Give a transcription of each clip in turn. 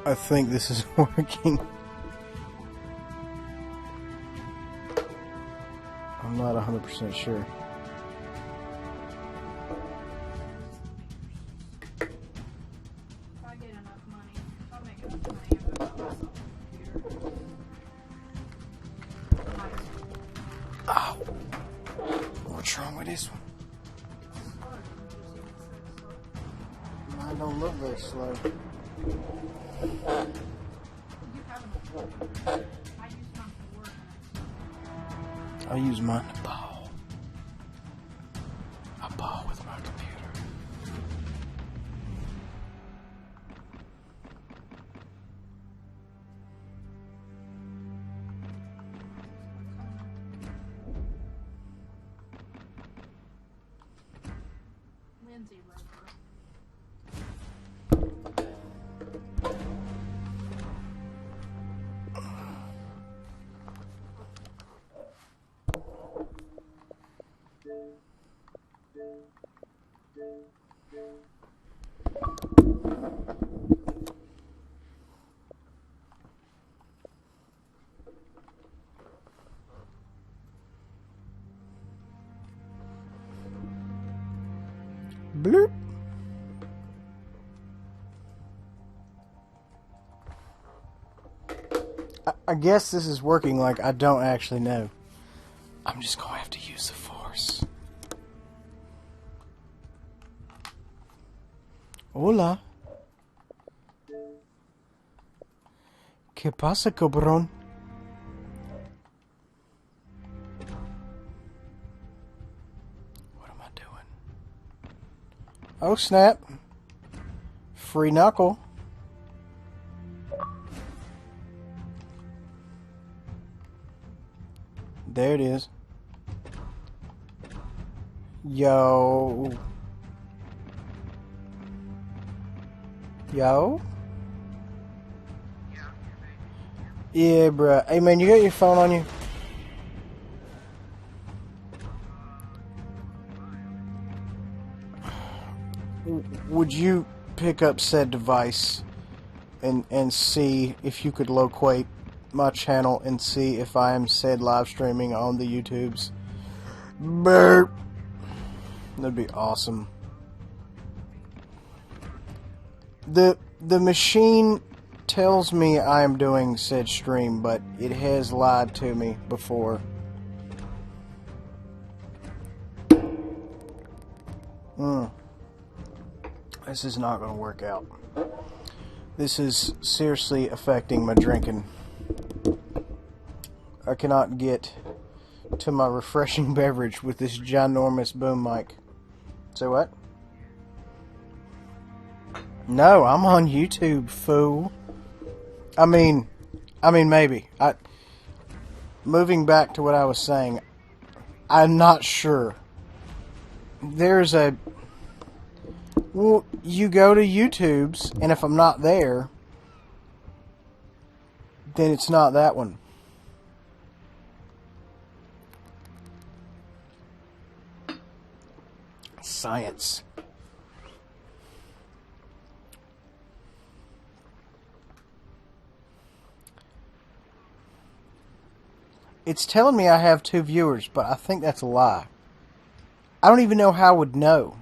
I think this is working. I'm not 100% sure. If I get enough money, if I make enough money, I'm gonna buy myself a computer. Might as well. Ow! What's wrong with this one? Mine don't look very slow. You have enough. I use mine for work and I use mine to ball. I ball with my computer. Lindsay Roper. Bloop. I guess this is working like I don't actually know. I'm just going to have to use the force. Hola. ¿Qué pasa, cabrón? What am I doing? Oh, snap. Free knuckle. There it is. Yo. Yo? Yeah, bruh. Hey, man, you got your phone on you? Would you pick up said device and see if you could locate my channel and see if I am said live streaming on the YouTubes? Burp. That'd be awesome. The machine tells me I am doing said stream, but it has lied to me before. This is not going to work out. This is seriously affecting my drinking. I cannot get to my refreshing beverage with this ginormous boom mic. Say what? No, I'm on YouTube, fool. I mean, maybe. Moving back to what I was saying, I'm not sure. There's a... Well, you go to YouTube's, and if I'm not there, then it's not that one. Science. It's telling me I have 2 viewers, but I think that's a lie. I don't even know how I would know.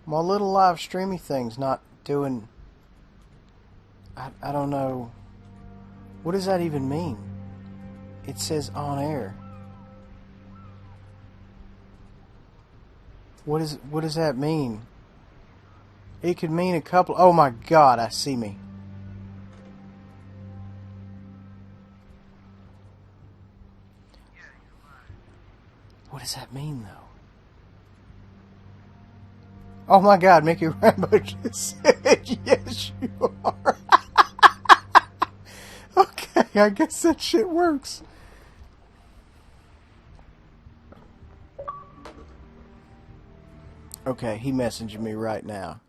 My little live streamy thing's not doing... I don't know. What does that even mean? It says on air. What does that mean? It could mean a couple... Oh my god, I see me. What does that mean, though? Oh my god, Mickey Rambo just said, yes, you are. Okay, I guess that shit works. Okay, he messaging me right now.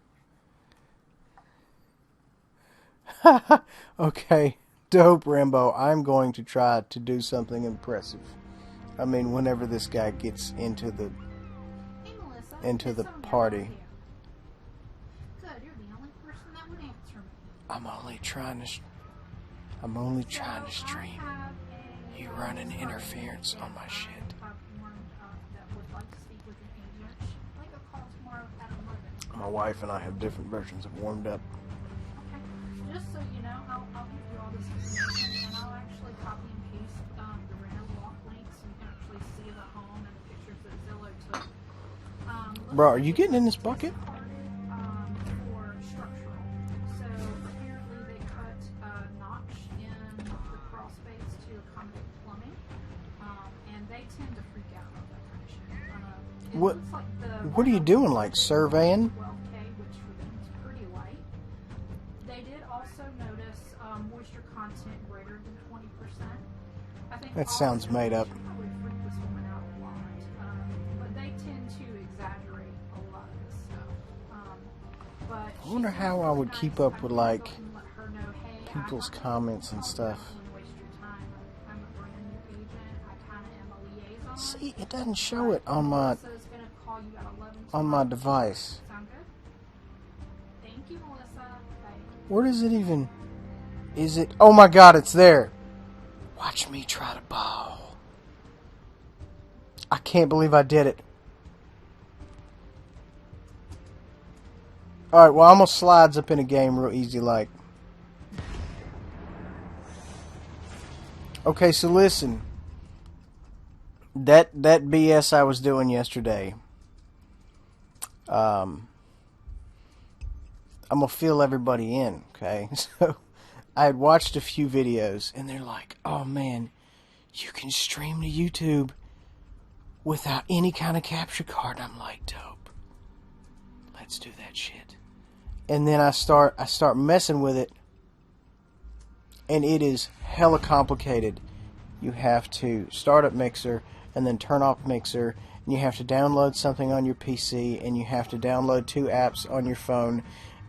Okay, dope, Rambo. I'm going to try to do something impressive. I mean, whenever this guy gets into the Hey, Melissa. into it's the so good party. out here. Good, you're the only person that would answer me. I'm only trying to stream. I have You a running starting interference that on my shit. I've warned that would like to speak with an agent. Like a call tomorrow at 11. My wife and I have different versions of warmed up. Okay. Just so you know, I'll give you all this information, and I'll actually copy and paste the renter walk link so you can actually see the home and the pictures that Zillow took. Bro, are you getting in this bucket? For structural. So apparently they cut a notch in the crawl space to accommodate plumbing, and they tend to freak out about that kind of shit. It What- looks like What are you doing, like surveying? 12K, which for them is pretty light. They did also notice moisture content greater than 20%. I think That sounds made up. should probably freak this woman out a lot, but they tend to exaggerate a lot of this stuff. But I wonder she's how I really would nice. keep up with, I'm like, gonna go and let her know, hey, people's I'm not comments and gonna stuff. waste your time. I'm a brand new agent. I kind of am a liaison. See, it doesn't show it on my Melissa's gonna call you at 11 on my tomorrow. device. Sound good? Thank you, Melissa. Bye. Where does it even? Is it? Oh my God, it's there. Watch me try to ball. I can't believe I did it. Alright, well, I almost slides up in a game real easy like. Okay, so listen. That BS I was doing yesterday. I'm gonna fill everybody in, okay? So I had watched a few videos and they're like, oh man, you can stream to YouTube without any kind of capture card. I'm like, dope. Let's do that shit. And then I start messing with it, and it is hella complicated. You have to start up Mixer and then turn off Mixer, and you have to download something on your PC, and you have to download 2 apps on your phone,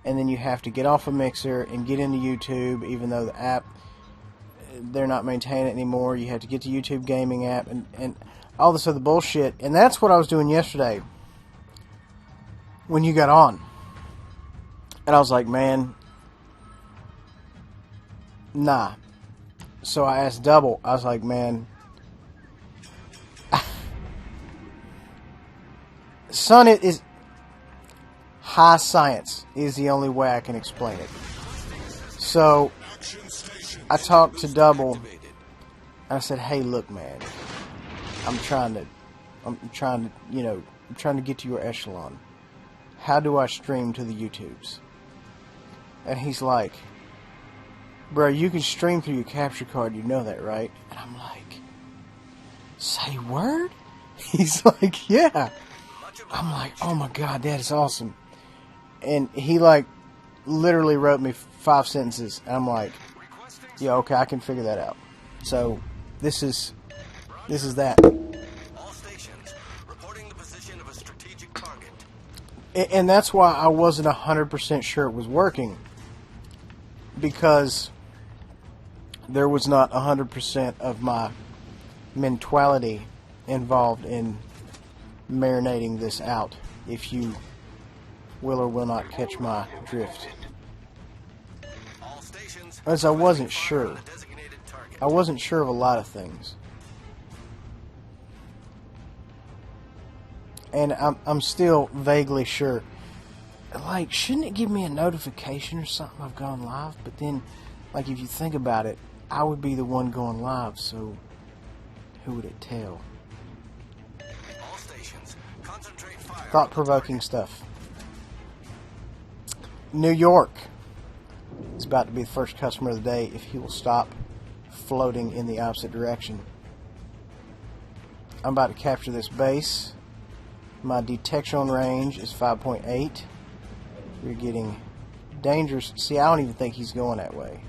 and then you have to get off of Mixer and get into YouTube, even though the app, they're not maintaining it anymore. You have to get the YouTube gaming app and all this other bullshit. And that's what I was doing yesterday when you got on. And I was like, man, nah. So I asked Double. I was like, man, son, it is high science is the only way I can explain it. So I talked to Double and I said, hey, look, man, I'm trying to get to your echelon. How do I stream to the YouTubes? And he's like, bro, you can stream through your capture card, you know that, right? And I'm like, say word? He's like, yeah. I'm like, oh my God, that is awesome. And he like literally wrote me 5 sentences. And I'm like, yeah, okay, I can figure that out. So this is that. All stations reporting the position of a strategic target. And that's why I wasn't 100% sure it was working, because there was not 100% of my mentality involved in marinating this out, if you will or will not catch my drift. All stations As I wasn't sure. the designated target. I wasn't sure of a lot of things. And I'm still vaguely sure. Like, shouldn't it give me a notification or something I've gone live? But then, like, if you think about it, I would be the one going live, so who would it tell? All stations concentrate fire. Thought-provoking stuff. New York is about to be the first customer of the day if he will stop floating in the opposite direction. I'm about to capture this base. My detection range is 5.8. We're getting dangerous. See, I don't even think he's going that way.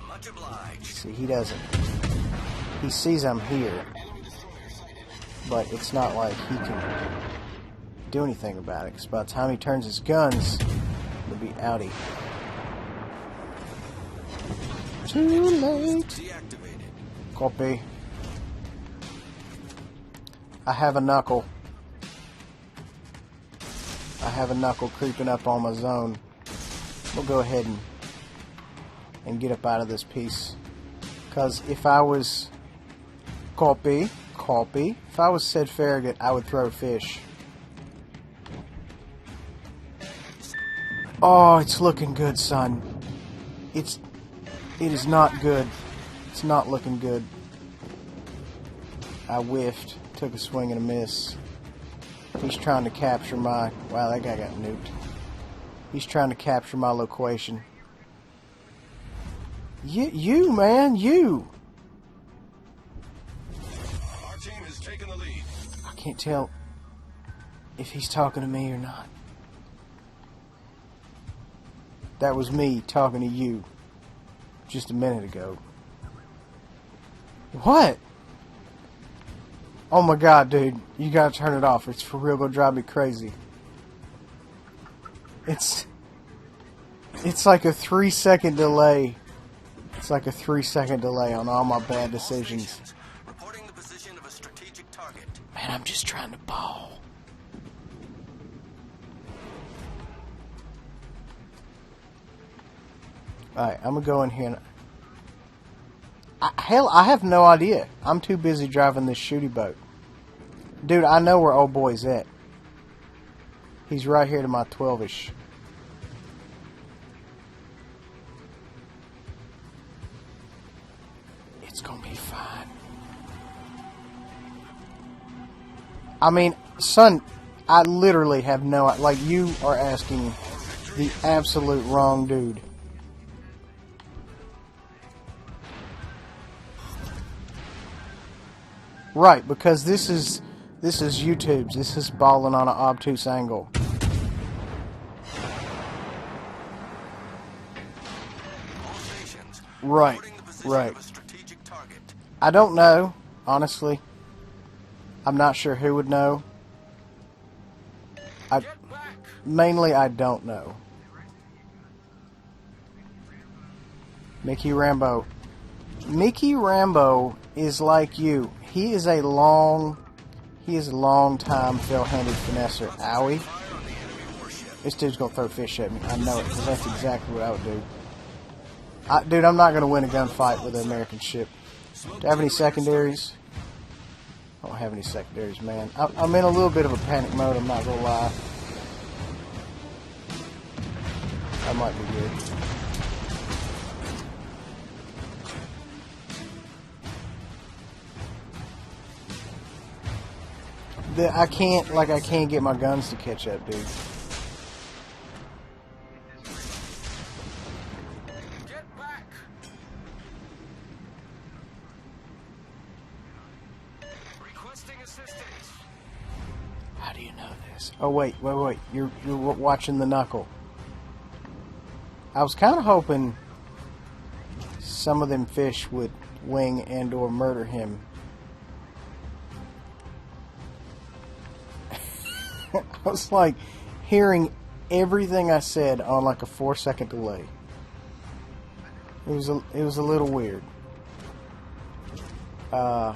Much obliged. See, he doesn't. He sees I'm here, but it's not like he can do anything about it, because by the time he turns his guns, it'll be outie. Too late. Deactivated. Copy. I have a knuckle. I have a knuckle creeping up on my zone. We'll go ahead and get up out of this piece. Because if I was Copy, if I was Sid Farragut, I would throw fish. Oh, it's looking good, son. It is not good. It's not looking good. I whiffed. Took a swing and a miss. He's trying to capture my... Wow, that guy got nuked. He's trying to capture my location. You, man, you! Our team has taken the lead. I can't tell if he's talking to me or not. That was me talking to you just a minute ago. What? Oh my god, dude. You gotta turn it off. It's for real gonna drive me crazy. It's like a 3-second delay. It's like a 3-second delay on all my bad decisions. Reporting the position of a strategic target. Man, I'm just trying to ball. Alright, I'm gonna go in here and... hell, I have no idea. I'm too busy driving this shooty boat. Dude, I know where old boy's at. He's right here to my 12-ish. It's gonna be fine. I mean, son, I literally have no... Like, you are asking the absolute wrong dude. Right, because this is YouTube's. This is balling on an obtuse angle. All stations. Right, Reporting the position right. of a strategic target. I don't know, honestly. I'm not sure who would know. Get back! Mainly, I don't know. Mickey Rambo. Mickey Rambo is like you. He is a long time fail-handed finesser. Owie. Fire on the enemy warship. This dude's gonna throw fish at me. I know it, because that's exactly what I would do. Dude, I'm not gonna win a gunfight with an American ship. Do I have any secondaries? I don't have any secondaries, man. I'm in a little bit of a panic mode, I'm not gonna lie. That might be good. I can't get my guns to catch up, dude. Get back! Requesting assistance. How do you know this? Oh, wait. You're watching the knuckle. I was kind of hoping some of them fish would wing and or murder him. I was like hearing everything I said on like a 4-second delay. It was a little weird. I've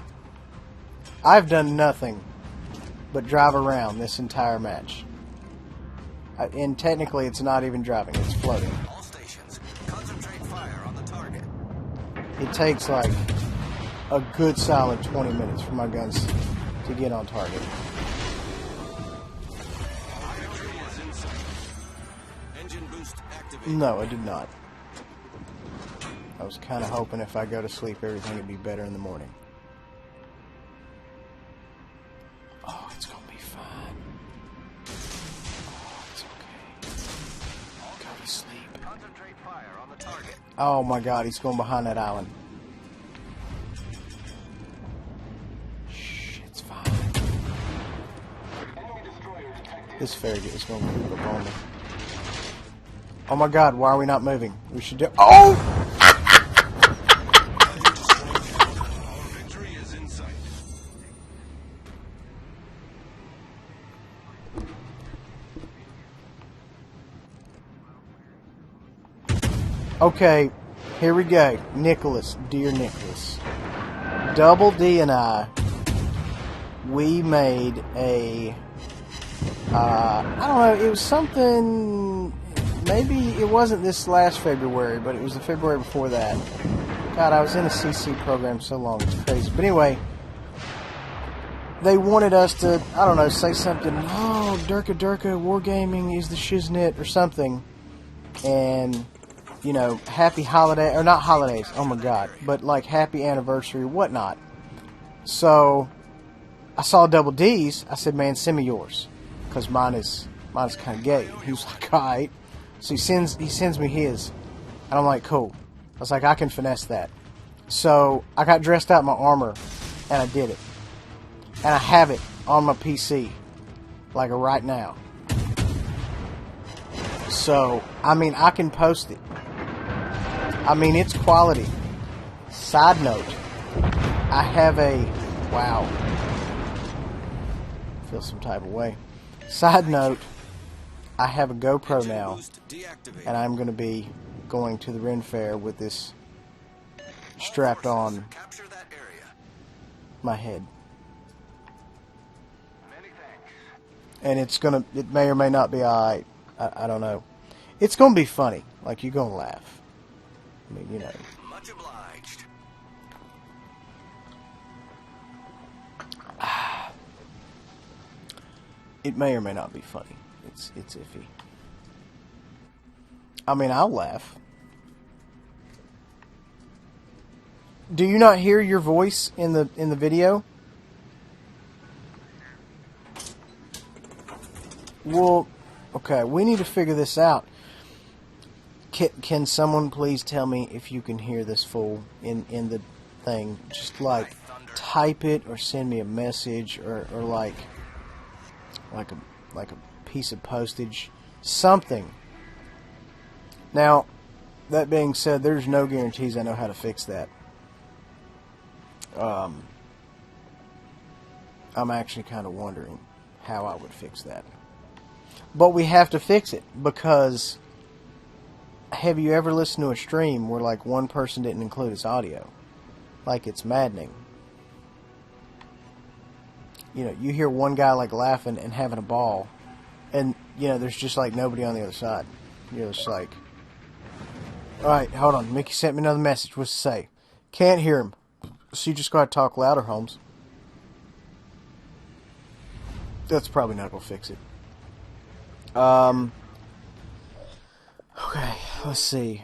done nothing but drive around this entire match. And technically it's not even driving, it's floating. All stations. Concentrate fire on the target. It takes like a good solid 20 minutes for my guns to get on target. Engine boost activated. No, I did not. I was kind of hoping if I go to sleep, everything would be better in the morning. Oh, it's going to be fine. Oh, it's okay. Go to sleep. Concentrate fire on the target. Oh my god, he's going behind that island. Shh, it's fine. This Farragut is going to creep up on me. Oh my god, why are we not moving? We should do... Oh! Victory is in sight. Okay, here we go. Nicholas, dear Nicholas. Double D and I we made a, I don't know, it was something, maybe it wasn't this last February, but it was the February before that. God, I was in a CC program so long, it's crazy. But anyway, they wanted us to, I don't know, say something, oh, Durka Wargaming is the shiznit or something. And, you know, happy holiday, or not holidays, oh my god, but like happy anniversary, whatnot. So, I saw Double D's, I said, man, send me yours. Because mine is kind of gay. He was like, alright. So he sends me his. And I'm like, cool. I was like, I can finesse that. So, I got dressed out in my armor, and I did it. And I have it on my PC, like right now. So, I mean, I can post it. I mean, it's quality. Side note, I have a, wow, I feel some type of way. Side note, I have a GoPro now, and I'm going to be going to the Ren Fair with this strapped on my head. And it may or may not be alright. I don't know. It's gonna be funny. Like, you're gonna laugh. I mean, you know. Much obliged. It may or may not be funny. It's iffy. I mean, I'll laugh. Do you not hear your voice in the video? Well, okay, we need to figure this out. Can someone please tell me if you can hear this fool in the thing? Just like type it or send me a message or like a piece of postage, something. Now, that being said, there's no guarantees I know how to fix that. I'm actually kind of wondering how I would fix that. But we have to fix it, because have you ever listened to a stream where like one person didn't include his audio? Like, it's maddening. You know, you hear one guy like laughing and having a ball, and you know, there's just like nobody on the other side. You're just like, alright, hold on, Mickey sent me another message. What's it say? Can't hear him. So you just gotta talk louder, Holmes. That's probably not gonna fix it. Okay, let's see.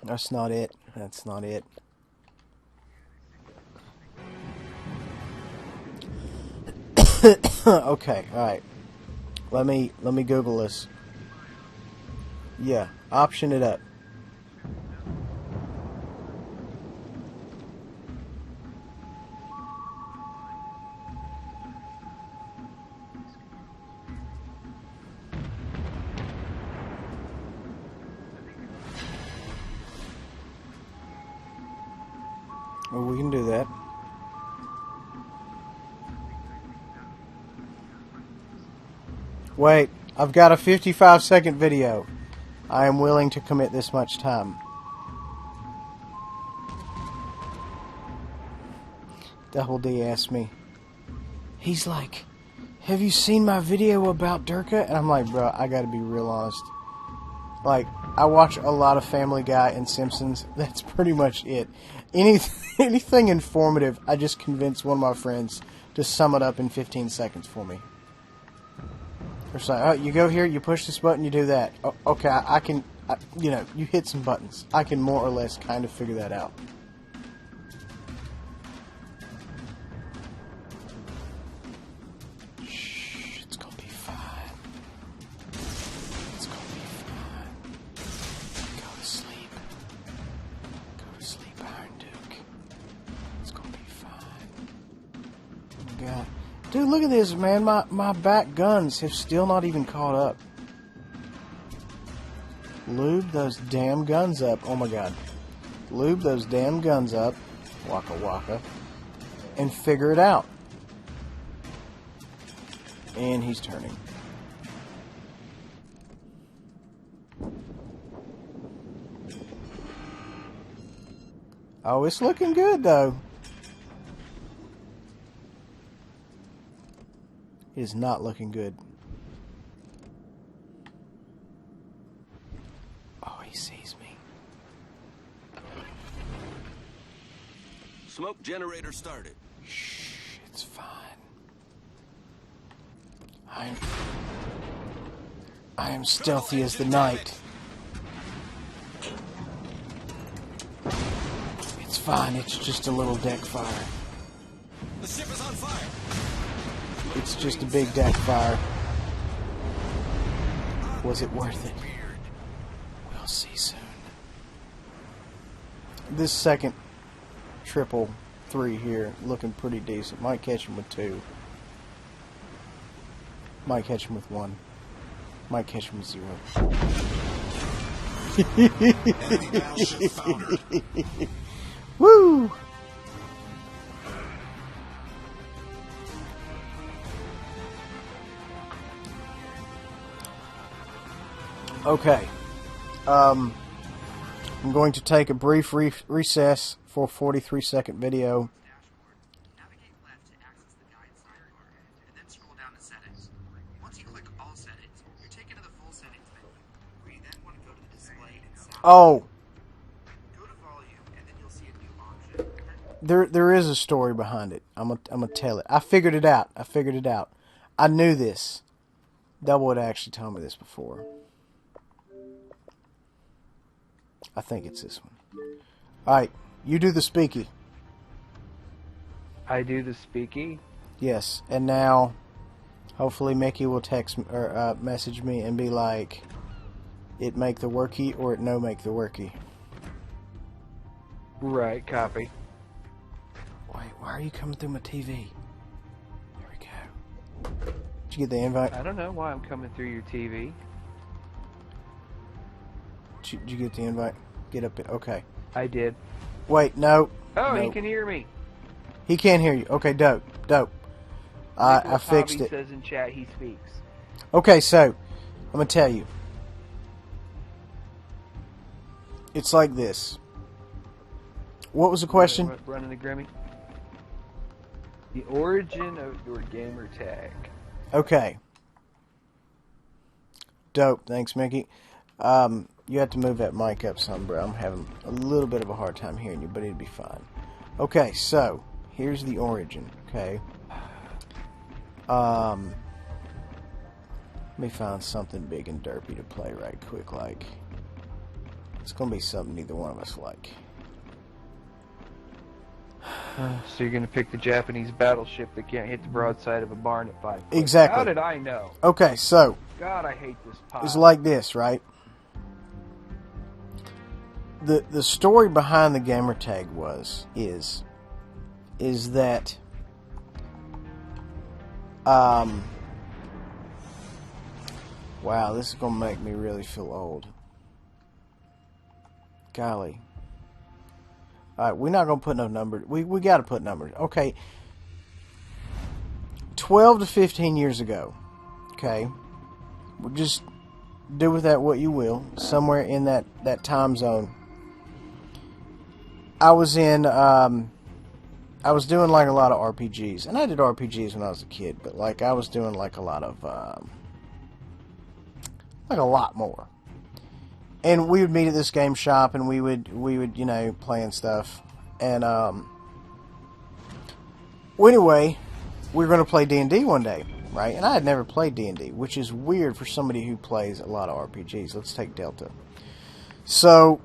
That's not it. That's not it. Okay, alright. Let me Google this. Yeah, option it up. Well, we can do that. Wait, I've got a 55-second video. I am willing to commit this much time. Double D asked me. He's like, have you seen my video about Durka? And I'm like, bro, I gotta be real honest. Like, I watch a lot of Family Guy and Simpsons. That's pretty much it. Anything informative, I just convince one of my friends to sum it up in 15 seconds for me. It's like, oh, you go here, you push this button, you do that. Oh, okay, I can, you know, you hit some buttons. I can more or less kind of figure that out. Shh, it's gonna be fine. It's gonna be fine. Go to sleep. Go to sleep, Iron Duke. It's gonna be fine. Oh, God. Dude, look at this, man. My back guns have still not even caught up. Lube those damn guns up. Oh my god. Lube those damn guns up. Waka waka. And figure it out. And he's turning. Oh, it's looking good though. It is not looking good. Oh, he sees me. Smoke generator started. Shh, it's fine. I am stealthy as the night. It's fine, it's just a little deck fire. The ship is on fire. It's just a big deck fire. Was it worth it? We'll see soon. This second triple 3 here looking pretty decent. Might catch him with 2. Might catch him with 1. Might catch him with 0. Enemy battleship foundered. Woo! Okay. I'm going to take a brief recess for a 43-second video. Navigate left to access the guide sidebar, and then scroll down to settings. Once you click all settings, you're taken to the full settings menu, where you then want to go to the display and sound. Oh, Go to volume, and then you'll see a new option. there is a story behind it. I'm gonna tell it. I figured it out. I knew this. Double had actually told me this before. I think it's this one. Alright, you do the speaky. I do the speaky. Yes, and now hopefully Mickey will text or message me and be like, it make the worky or it no make the worky. Right, copy. Wait, why are you coming through my TV? There we go. Did you get the invite? I don't know why I'm coming through your TV. Did you get the invite? Get up there. Okay. I did. Wait, no. Oh, no. he can hear me. He can't hear you. Okay, dope. I Nicholas fixed Hobby it. says in chat he speaks. Okay, so I'm gonna tell you. It's like this. What was the question? Running the Grimmy. The origin of your gamer tag. Okay. Dope. Thanks, Mickey. You have to move that mic up some, bro. I'm having a little bit of a hard time hearing you, but it'll be fine. Okay, so here's the origin. Okay. Let me find something big and derpy to play right quick. Like, it's gonna be something neither one of us like. So you're gonna pick the Japanese battleship that can't hit the broadside of a barn at 5 foot. Exactly. How did I know? Okay, so God, I hate this pod. it's like this, right? The story behind the gamer tag is that wow, this is gonna make me really feel old. Golly. Alright, we're not gonna put no numbers. We gotta put numbers. Okay. 12 to 15 years ago. Okay. We'll just do with that what you will. Somewhere in that time zone. I was doing like a lot of RPGs, and I did RPGs when I was a kid, but like I was doing like a lot of like a lot more. And we would meet at this game shop, and we would you know play and stuff. And well, anyway, we were going to play D&D one day, right? And I had never played D&D, which is weird for somebody who plays a lot of RPGs. Let's take Delta. So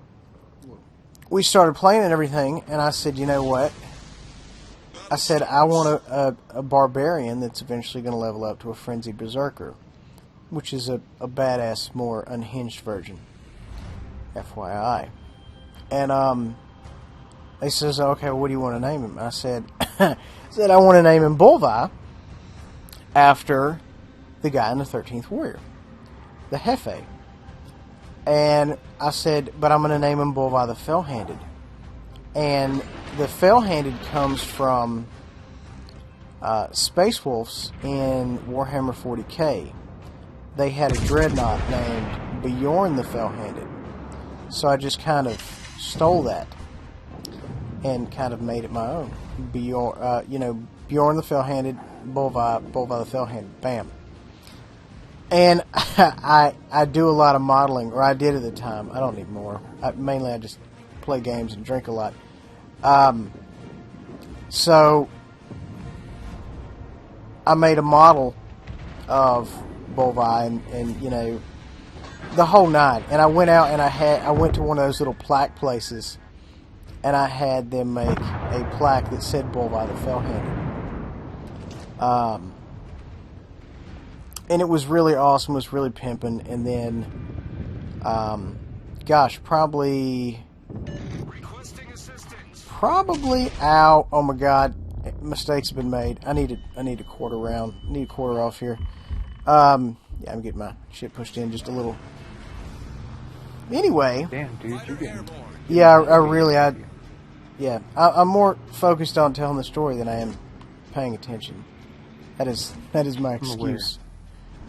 we started playing and everything, and I said, you know what? I said, I want a barbarian that's eventually going to level up to a frenzied berserker, which is a badass, more unhinged version. FYI. And they says, okay, well, what do you want to name him? I said, I want to name him Bolvi after the guy in the 13th Warrior, the Hefe. And I said, but I'm going to name him Bolvi the Fell-Handed. And the Fell-Handed comes from Space Wolves in Warhammer 40k. They had a dreadnought named Bjorn the Fell-Handed. So I just kind of stole that and kind of made it my own. Bjorn the Fell-Handed, Bulvi the Fellhand. Bam. And I do a lot of modeling, or I did at the time. I don't need more. Mainly I just play games and drink a lot. So I made a model of Bulvi and you know, the whole nine. And I went out and I went to one of those little plaque places, and I had them make a plaque that said Bulvi the Fellhanded. And it was really awesome. It was really pimping. And then, gosh, probably out. Oh my God, mistakes have been made. I need a quarter round. I need a quarter off here. Yeah, I'm getting my shit pushed in just a little. Anyway. Damn, dude, you're getting. Yeah, I'm more focused on telling the story than I am paying attention. That is my excuse.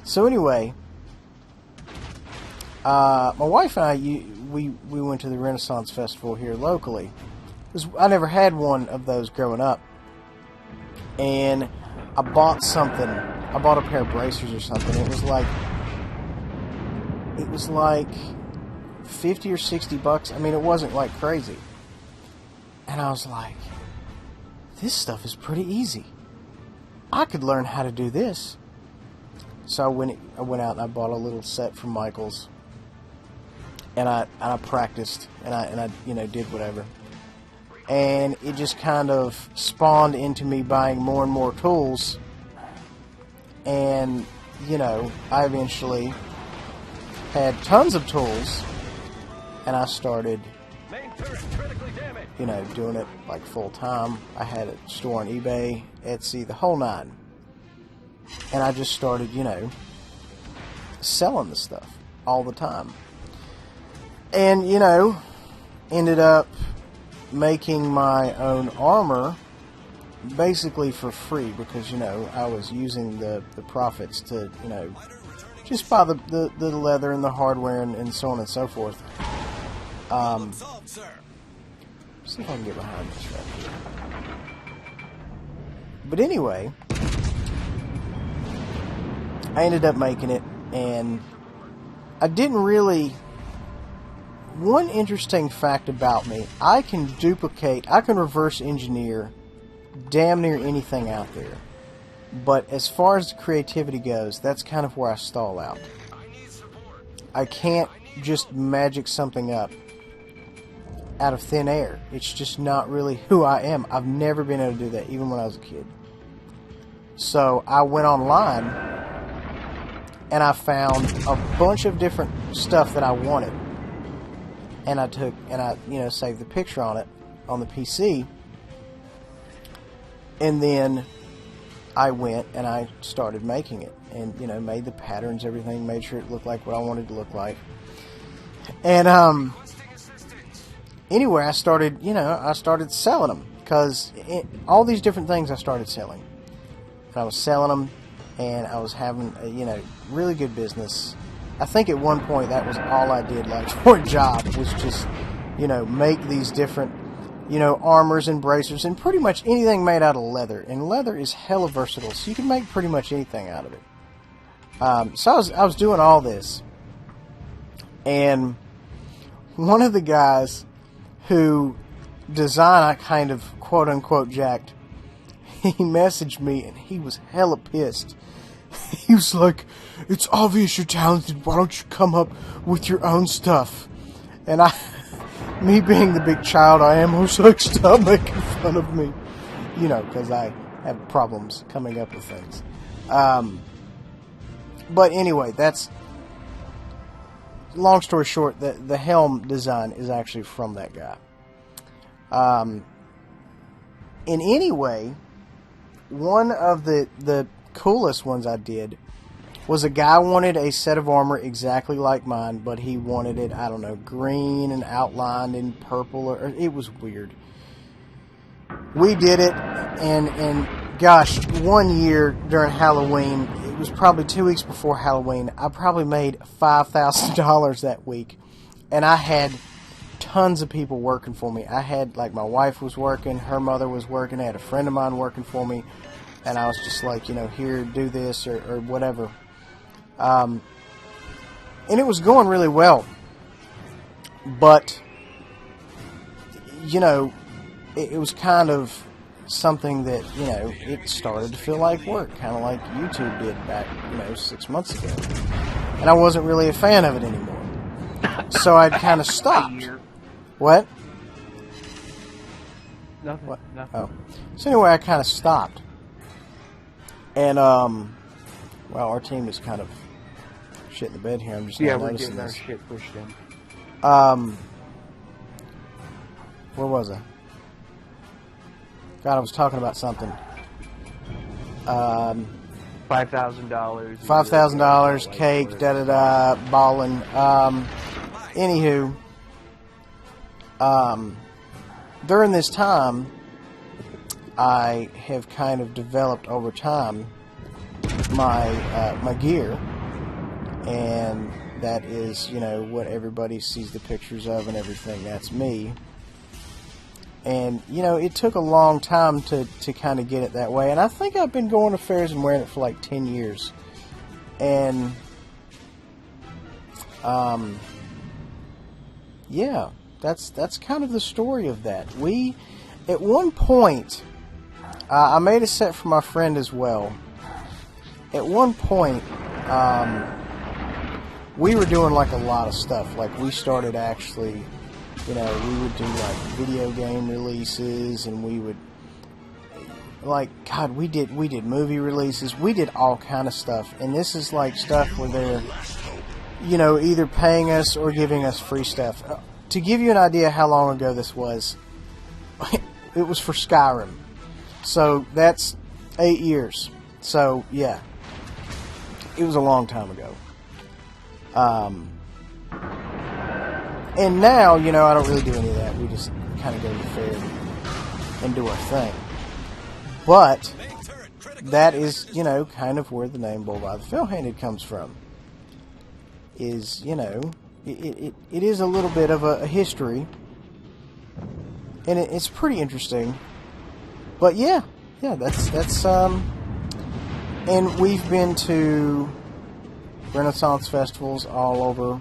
So anyway, my wife and I, we went to the Renaissance Festival here locally. I never had one of those growing up, and I bought something. I bought a pair of bracers or something. It was like $50 or $60. I mean, it wasn't like crazy. And I was like, this stuff is pretty easy. I could learn how to do this. So I went out and I bought a little set from Michaels, and I practiced and I you know, did whatever. And it just kind of spawned into me buying more and more tools. And you know, I eventually had tons of tools, and I started, you know, doing it like full time. I had a store on eBay, Etsy, the whole nine. And I just started, you know, selling the stuff all the time. And, you know, ended up making my own armor basically for free because, you know, I was using the profits to, you know, just buy the leather and the hardware and so on and so forth. See if I can get behind this right here. But anyway, I ended up making it, and I didn't really... One interesting fact about me, I can reverse engineer damn near anything out there. But as far as the creativity goes, that's kind of where I stall out. I can't just magic something up out of thin air. It's just not really who I am. I've never been able to do that, even when I was a kid. So I went online and I found a bunch of different stuff that I wanted. And I you know, saved the picture on it on the PC. And then I went and I started making it. And, you know, made the patterns, everything, made sure it looked like what I wanted it to look like. And, anyway, I started selling them. Because all these different things I started selling. And I was selling them, and I was having a, you know, really good business. I think at one point that was all I did, like, for a job, was just, you know, make these different, you know, armors and bracers and pretty much anything made out of leather. And leather is hella versatile, so you can make pretty much anything out of it. So I was doing all this, and one of the guys who I kind of quote unquote jacked, he messaged me and he was hella pissed. He was like, "It's obvious you're talented. Why don't you come up with your own stuff?" And me being the big child I am, I was like, "Stop making fun of me." You know, because I have problems coming up with things. But anyway, that's... Long story short, the helm design is actually from that guy. And anyway, one of the coolest ones I did was a guy wanted a set of armor exactly like mine, but he wanted it, I don't know, green and outlined in purple, or it was weird. We did it, and gosh, one year during Halloween, it was probably 2 weeks before Halloween, I probably made $5,000 that week, and I had tons of people working for me. I had, like, my wife was working, her mother was working, I had a friend of mine working for me. and I was just like, here, do this or whatever. And it was going really well. But, it was kind of something that, it started to feel like work, kind of like YouTube did back, 6 months ago. And I wasn't really a fan of it anymore. So I'd kind of stopped. What? Nothing. What? Nothing. Oh. So anyway, I kind of stopped. And, well, our team is kind of shit in the bed here. I'm just Yeah, not we're noticing getting our this. shit pushed in. Where was I? God, I was talking about something. $5,000. $5,000, cake, da-da-da, balling. Anywho, during this time, I have kind of developed over time my gear, and that is, what everybody sees the pictures of and everything. That's me. And, it took a long time to kind of get it that way. And I think I've been going to fairs and wearing it for like 10 years. And, yeah, that's kind of the story of that. At one point, I made a set for my friend as well. At one point, we were doing like a lot of stuff. Like we started actually, we would do like video game releases, and we would we did movie releases. We did all kind of stuff. And this is like stuff where they're, either paying us or giving us free stuff. To give you an idea how long ago this was, it was for Skyrim. So that's 8 years. So yeah, it was a long time ago. And now, I don't really do any of that. We just kind of go to the fair and do our thing. But that is, kind of where the name Bull by the Fell-Handed comes from. Is, it is a little bit of a history. And it's pretty interesting. But yeah, that's and we've been to Renaissance festivals all over.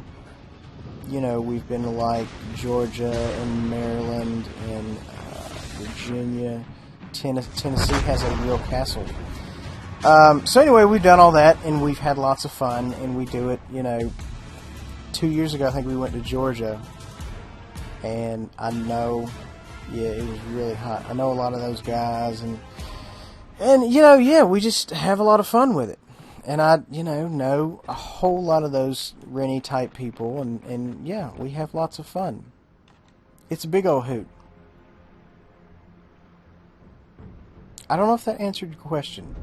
We've been to like Georgia and Maryland and Virginia. Tennessee has a real castle. So anyway, we've done all that, and we've had lots of fun, and we do it, 2 years ago, I think we went to Georgia, and I know, it was really hot. I know a lot of those guys, and we just have a lot of fun with it. And I, know a whole lot of those Rennie type people, and yeah, we have lots of fun. It's a big old hoot. I don't know if that answered your question,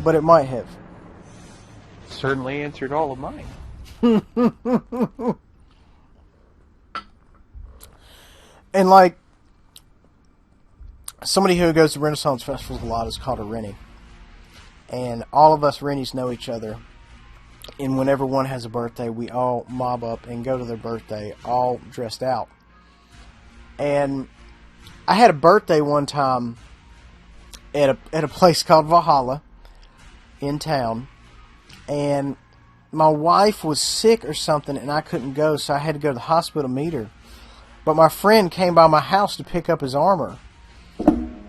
but it might have. Certainly answered all of mine. And like, somebody who goes to Renaissance festivals a lot is called a Rennie. And all of us Rennies know each other. And whenever one has a birthday, we all mob up and go to their birthday, all dressed out. And I had a birthday one time at a place called Valhalla in town. And my wife was sick or something, and I couldn't go, so I had to go to the hospital to meet her. But my friend came by my house to pick up his armor,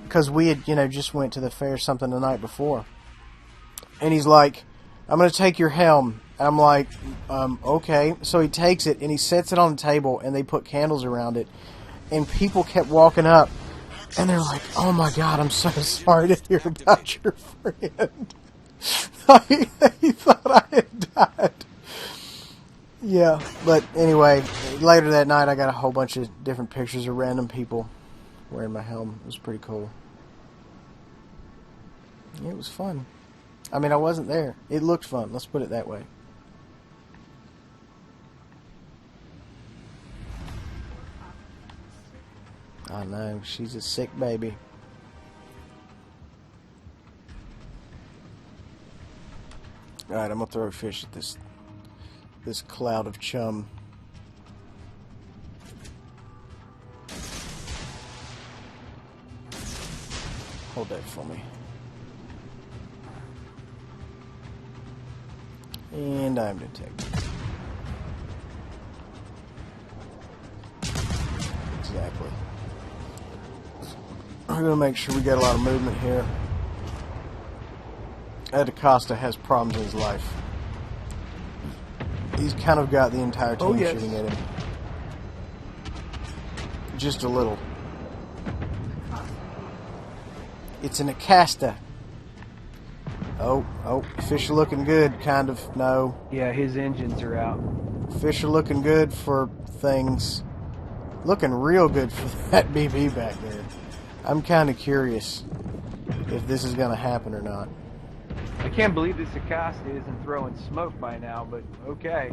because we had, just went to the fair or something the night before. And he's like, I'm going to take your helm. And I'm like, okay. So he takes it, and he sets it on the table, and they put candles around it. And people kept walking up, and they're like, oh my God, I'm so sorry to hear about your friend. He thought I had died. Yeah, but anyway, later that night I got a whole bunch of different pictures of random people wearing my helm. It was pretty cool. It was fun. I mean, I wasn't there. It looked fun, let's put it that way. I know, she's a sick baby. Alright, I'm gonna throw a fish at this cloud of chum. Hold that for me. And I'm detected. Exactly. We're going to make sure we get a lot of movement here. Ed Acosta has problems in his life. He's kind of got the entire team shooting at him. Just a little. It's an Acosta. Oh, fish are looking good, kind of. No. Yeah, his engines are out. Fish are looking good for things. Looking real good for that BB back there. I'm kind of curious if this is going to happen or not. I can't believe this Acosta isn't throwing smoke by now, but okay.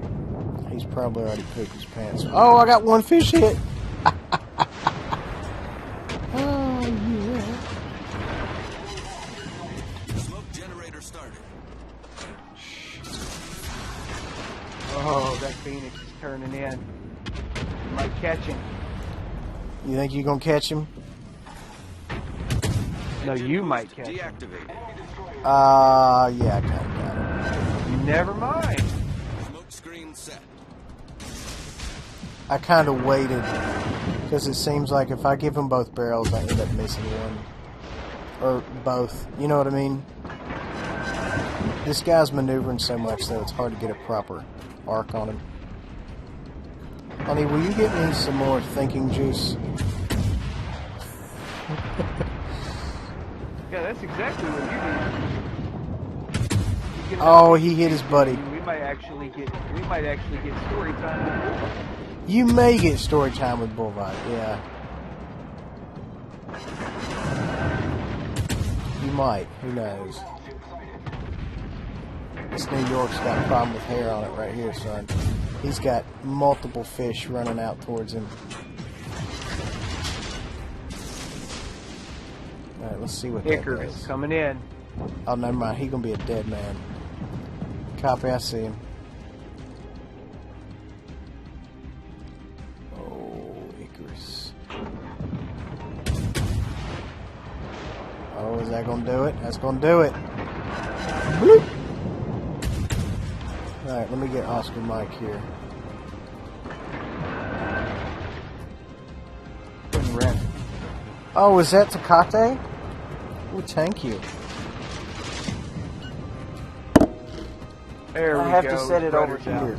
He's probably already pooped his pants. Oh, I got one fish hit. Oh, yeah. Smoke generator started. Oh, that Phoenix is turning in. Might catch him. You think you're going to catch him? No, you might catch him. Deactivate. Yeah, I kind of got him. Never mind. Smoke screen set. I kind of waited because it seems like if I give them both barrels, I end up missing one. Or both. You know what I mean? This guy's maneuvering so much, though, it's hard to get a proper arc on him. Honey, will you get me some more thinking juice? Yeah, that's exactly what you need. Oh, he hit his buddy. We might actually get story time with Bullvine. You may get story time with Bullvine, yeah. You might, who knows. This New York's got a problem with hair on it right here, son. He's got multiple fish running out towards him. Alright, let's see what that Icarus does. coming in. Oh, never mind. He's going to be a dead man. Copy, I see him. Oh, Icarus. Oh, is that going to do it? That's going to do it. Bloop. Alright, let me get Oscar Mike here. Oh, is that Tecate? Oh, thank you. There we go. I have to set it over Rudder's out. here.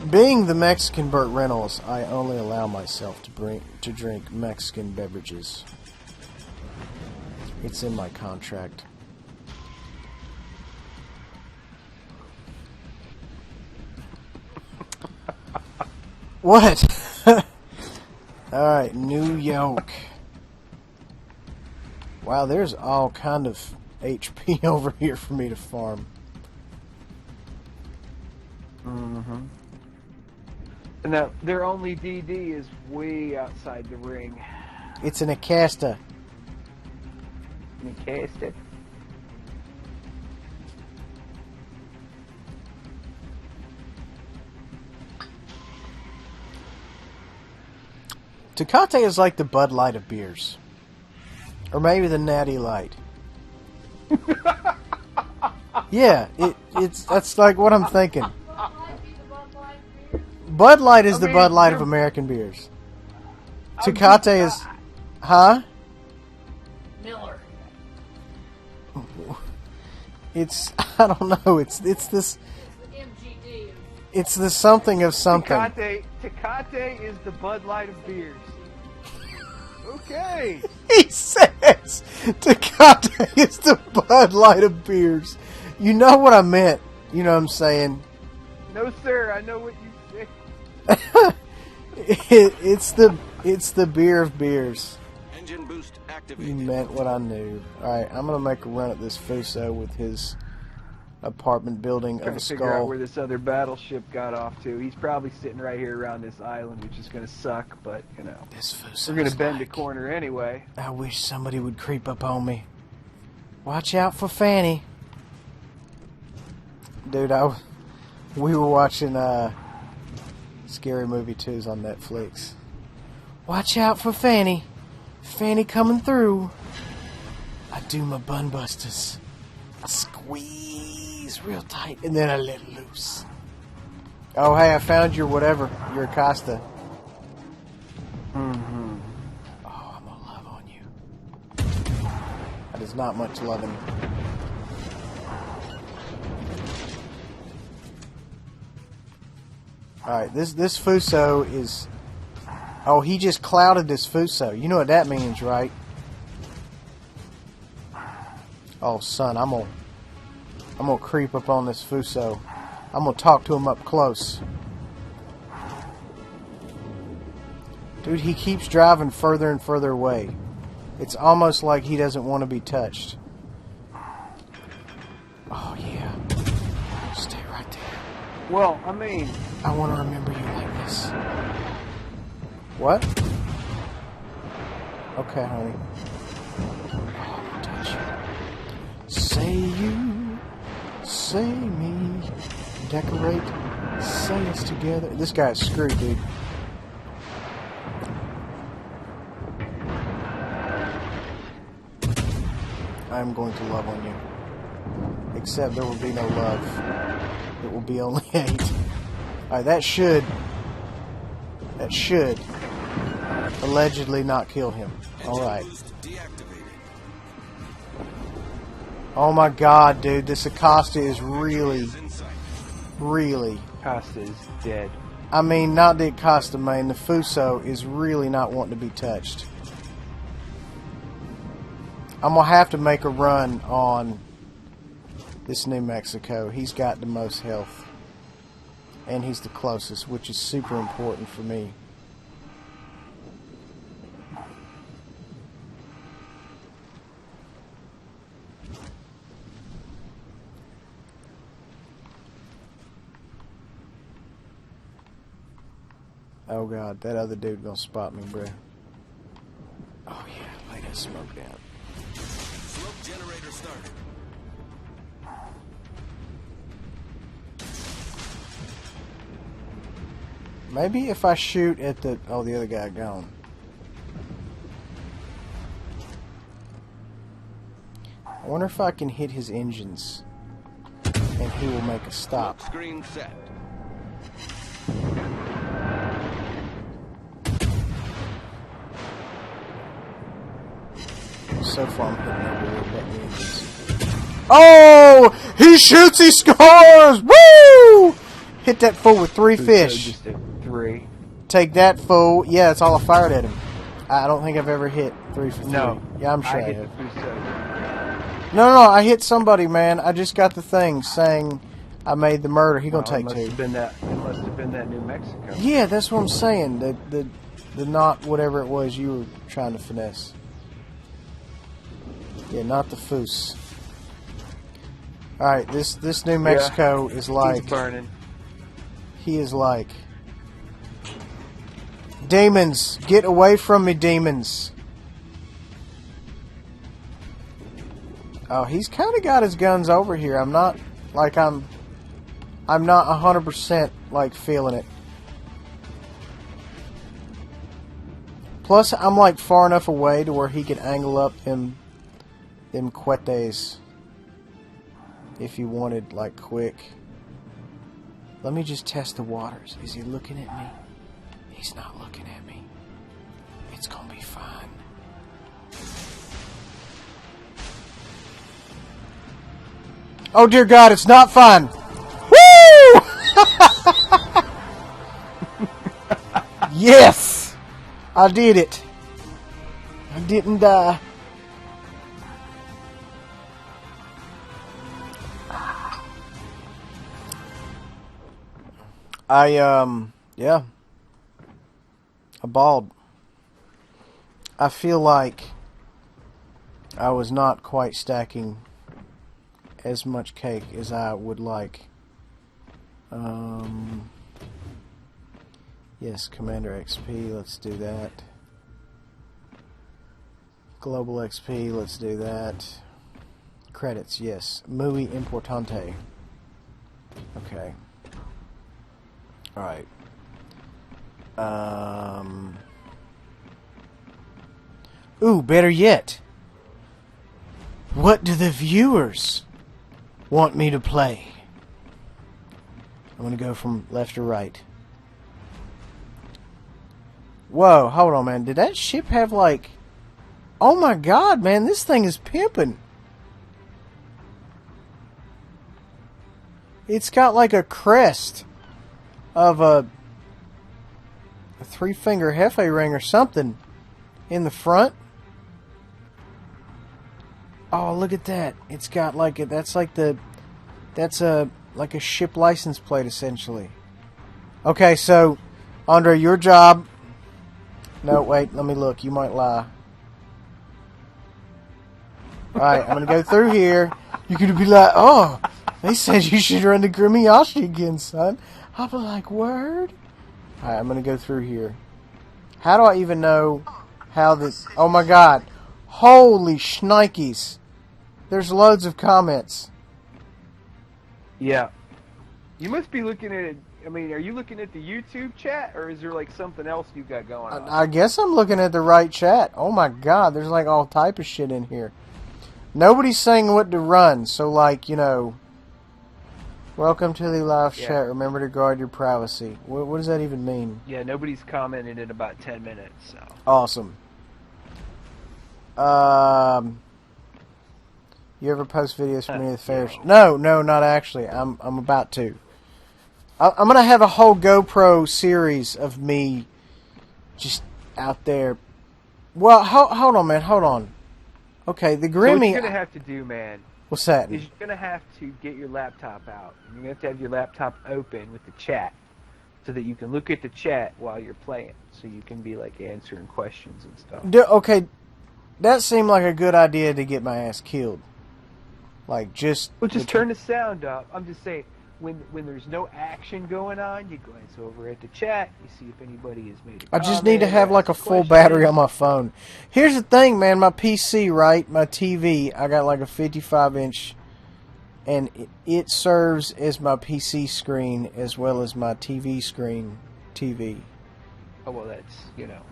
Being the Mexican Burt Reynolds, I only allow myself to drink Mexican beverages. It's in my contract. What? Alright, New York. Wow, there's all kind of HP over here for me to farm. Mm-hmm. Now, their only DD is way outside the ring. It's an Acosta. You cast it. Tecate is like the Bud Light of beers. Or maybe the Natty Light. Yeah, that's like what I'm thinking. Bud Light is the Bud Light of American beers. Tecate is... Huh? Miller. It's... I don't know. It's this... MGD. It's the something of something. Tecate is the Bud Light of beers. Okay. He says Tecate is the Bud Light of beers. You know what I meant. You know what I'm saying. No, sir. I know what you said. It's the beer of beers. Engine boost You activated. meant what I knew. Alright, I'm going to make a run at this Fuso with his apartment building Trying of a to figure out skull. where this other battleship got off to. He's probably sitting right here around this island, which is going to suck, but, you know. This Fuso We're going is to bend a like, corner anyway. I wish somebody would creep up on me. Watch out for Fanny. Dude, we were watching Scary Movie 2s on Netflix. Watch out for Fanny. Fanny coming through. do my bun busters. I squeeze real tight, and then I let loose. Oh, hey, I found your whatever. Your Acosta. Mm-hmm. Oh, I'm gonna love on you. That is not much loving. Alright, this Fuso is... Oh, he just clouded this Fuso. You know what that means, right? Oh, son, I'm gonna creep up on this Fuso. I'm gonna talk to him up close. Dude, he keeps driving further and further away. It's almost like he doesn't want to be touched. Oh, yeah. Stay right there. Well, I mean... I want to remember you like this. What? Okay, honey. Oh, I'll touch you. Say you, say me, decorate, say us together. This guy's screwed, dude. I'm going to love on you. Except there will be no love. It will be only hate. Alright, that should allegedly not kill him. Alright. Oh my god, dude, this Acosta is really... Acosta is dead. I mean, not the Acosta, man. The Fuso is really not wanting to be touched. I'm going to have to make a run on this New Mexico. He's got the most health. And he's the closest, which is super important for me. Oh god, that other dude gonna spot me, bruh. Oh yeah, lay that smoke down. Smoke generator started. Maybe if I shoot at the... Oh, the other guy gone. I wonder if I can hit his engines. And he will make a stop. Screen set. So far I'm hitting everywhere but the engines. Oh! He shoots, he scores! Woo! Hit that fool with 3 fish. Just a 3. Take that, fool. Yeah, that's all I fired at him. I don't think I've ever hit 3 for 3. No. Yeah, I'm sure I I hit have. the Fuso. No, I hit somebody, man. I just got the thing saying I made the murder. He gonna take 2. It must have been that New Mexico. Yeah, that's what I'm saying. The not whatever it was you were trying to finesse. Yeah, not the Foos. Alright, this New Mexico is like... He's burning. He is like... Demons! Get away from me, demons! Oh, he's kind of got his guns over here. I'm not... Like, I'm not 100% like feeling it. Plus, I'm like far enough away to where he could angle up them cuetes if he wanted, like, quick. Let me just test the waters. Is he looking at me? He's not looking at me. It's gonna be fine. Oh dear God, it's not fun. Woo! Yes! I did it. I didn't die. Yeah. I balled. I feel like I was not quite stacking as much cake as I would like. Yes, Commander XP, let's do that. Global XP, let's do that. Credits, yes. Muy importante. Okay. Alright. Ooh, better yet. What do the viewers want me to play? I'm going to go from left to right. Whoa, hold on, man. Did that ship have, like... Oh, my God, man. This thing is pimping. It's got, like, a crest of a three-finger Hefe ring or something in the front. Oh, look at that. It's got, like, that's like a ship license plate, essentially. Okay, so, Andre, your job... No, wait, let me look. You might lie. Alright, I'm going to go through here. You're going to be like, oh, they said you should run to Grimiyashi again, son. I'll be like, word? Alright, I'm going to go through here. How do I even know how this... Oh, my God. Holy shnikes. There's loads of comments. Yeah. You must be looking at it. I mean, are you looking at the YouTube chat, or is there like something else you got going on? I guess I'm looking at the right chat. Oh my God, there's like all type of shit in here. Nobody's saying what to run, so like, you know, welcome to the live chat. Remember to guard your privacy. What does that even mean? Yeah, nobody's commented in about 10 minutes. So. Awesome. You ever post videos from any of the fairs? No, not actually. I'm about to. I'm gonna have a whole GoPro series of me just out there. Well, hold on, man. Hold on. Okay, the Grimmy... So what you're gonna have to do, man... What's that? Is you're gonna have to get your laptop out. You're gonna have to have your laptop open with the chat, so that you can look at the chat while you're playing. So you can be like answering questions and stuff. Okay, that seemed like a good idea to get my ass killed. Like just... Well, just turn the sound up. I'm just saying, when there's no action going on, you glance over at the chat, you see if anybody has made a comment. I just need to have like a full battery on my phone. Here's the thing, man. My PC, right? My TV, I got like a 55-inch, and it serves as my PC screen as well as my TV screen. Oh, well, that's, you know.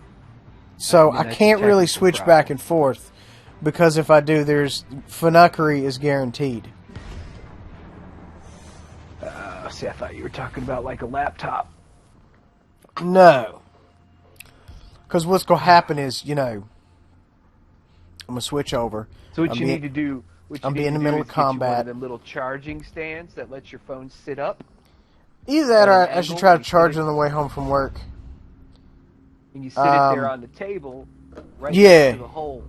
So I can't really switch back and forth, because if I do, there's... Funuckery is guaranteed. See, I thought you were talking about like a laptop. No. Because what's going to happen is, you know, I'm going to switch over. So what you need to do... I'm in the middle of combat. One of them little charging stands that lets your phone sit up. Either that or I should try to charge it on the way home from work. And you sit it there on the table, right next to the hole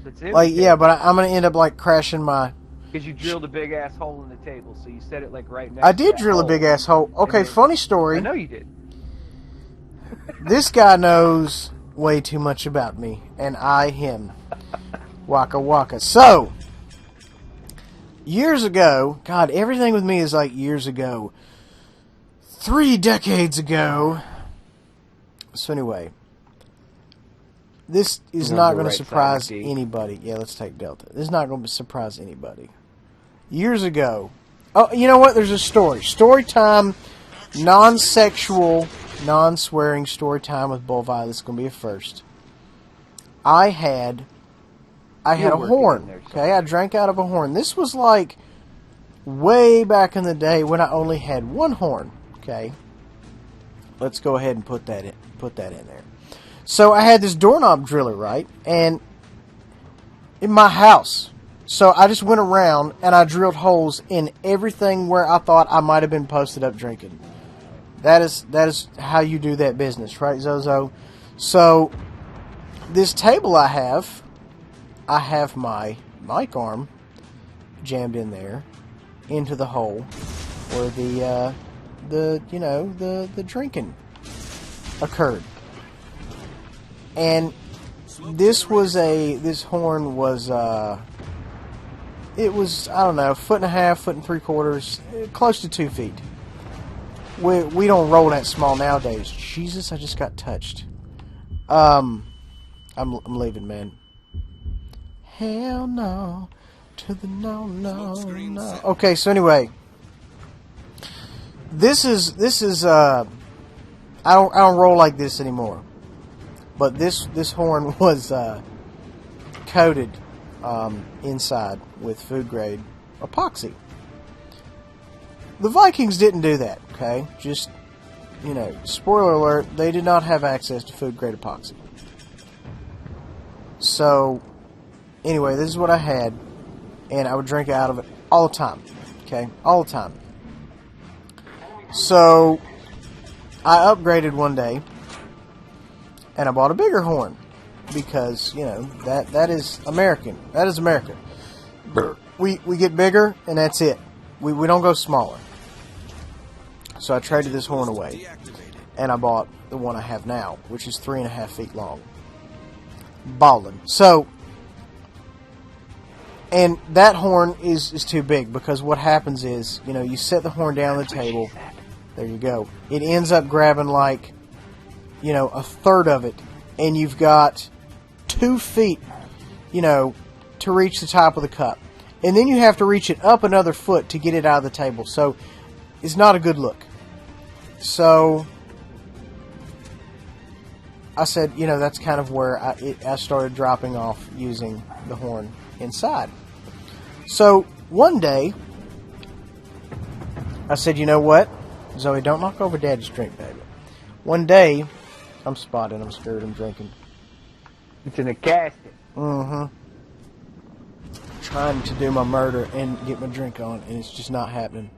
that's in like, the yeah, but I'm going to end up, like, crashing my... Because you drilled a big-ass hole in the table, so you set it, like, right next I to did that drill hole. a big-ass hole. Okay, funny story. I know you did. This guy knows way too much about me, and I him. Waka waka. So, years ago... God, everything with me is, like, years ago. 3 decades ago. So, anyway... This is not going to surprise anybody. Yeah, let's take Delta. This is not going to surprise anybody. Years ago... Oh, you know what? There's a story. Story time. Non-sexual, non-swearing story time with Bull Violet. This is going to be a first. I had a horn. Okay, I drank out of a horn. This was like way back in the day when I only had one horn. Okay. Let's go ahead and put that in there. So I had this doorknob driller, right? And in my house. So I just went around and I drilled holes in everything where I thought I might have been posted up drinking. That is how you do that business, right, Zozo? So this table I have my mic arm jammed in there into the hole where the drinking occurred. And this horn was, it was, I don't know, 1.5 1.75 close to 2 feet. We don't roll that small nowadays. Jesus, I just got touched. I'm leaving, man. Hell no to the no. Okay, so anyway, this is I don't roll like this anymore. But this horn was coated inside with food grade epoxy. The Vikings didn't do that, okay? Just, spoiler alert, they did not have access to food grade epoxy. So, anyway, this is what I had, and I would drink out of it all the time, okay? All the time. So, I upgraded one day, and I bought a bigger horn, because, that is American. That is America. We get bigger, and that's it. We don't go smaller. So I traded this horn away, and I bought the one I have now, which is 3.5 feet long. Ballin'. So, and that horn is too big, because what happens is, you set the horn down on the table. There you go. It ends up grabbing like, a third of it, and you've got 2 feet, to reach the top of the cup. And then you have to reach it up another foot to get it out of the table. So, it's not a good look. So, I said, that's kind of where I started dropping off using the horn inside. So, one day, I said, you know what? Zoe, don't knock over Daddy's drink, baby. One day, I'm spotted, I'm scared, I'm drinking. It's in a casket. Mm-hmm. Trying to do my murder and get my drink on, and it's just not happening.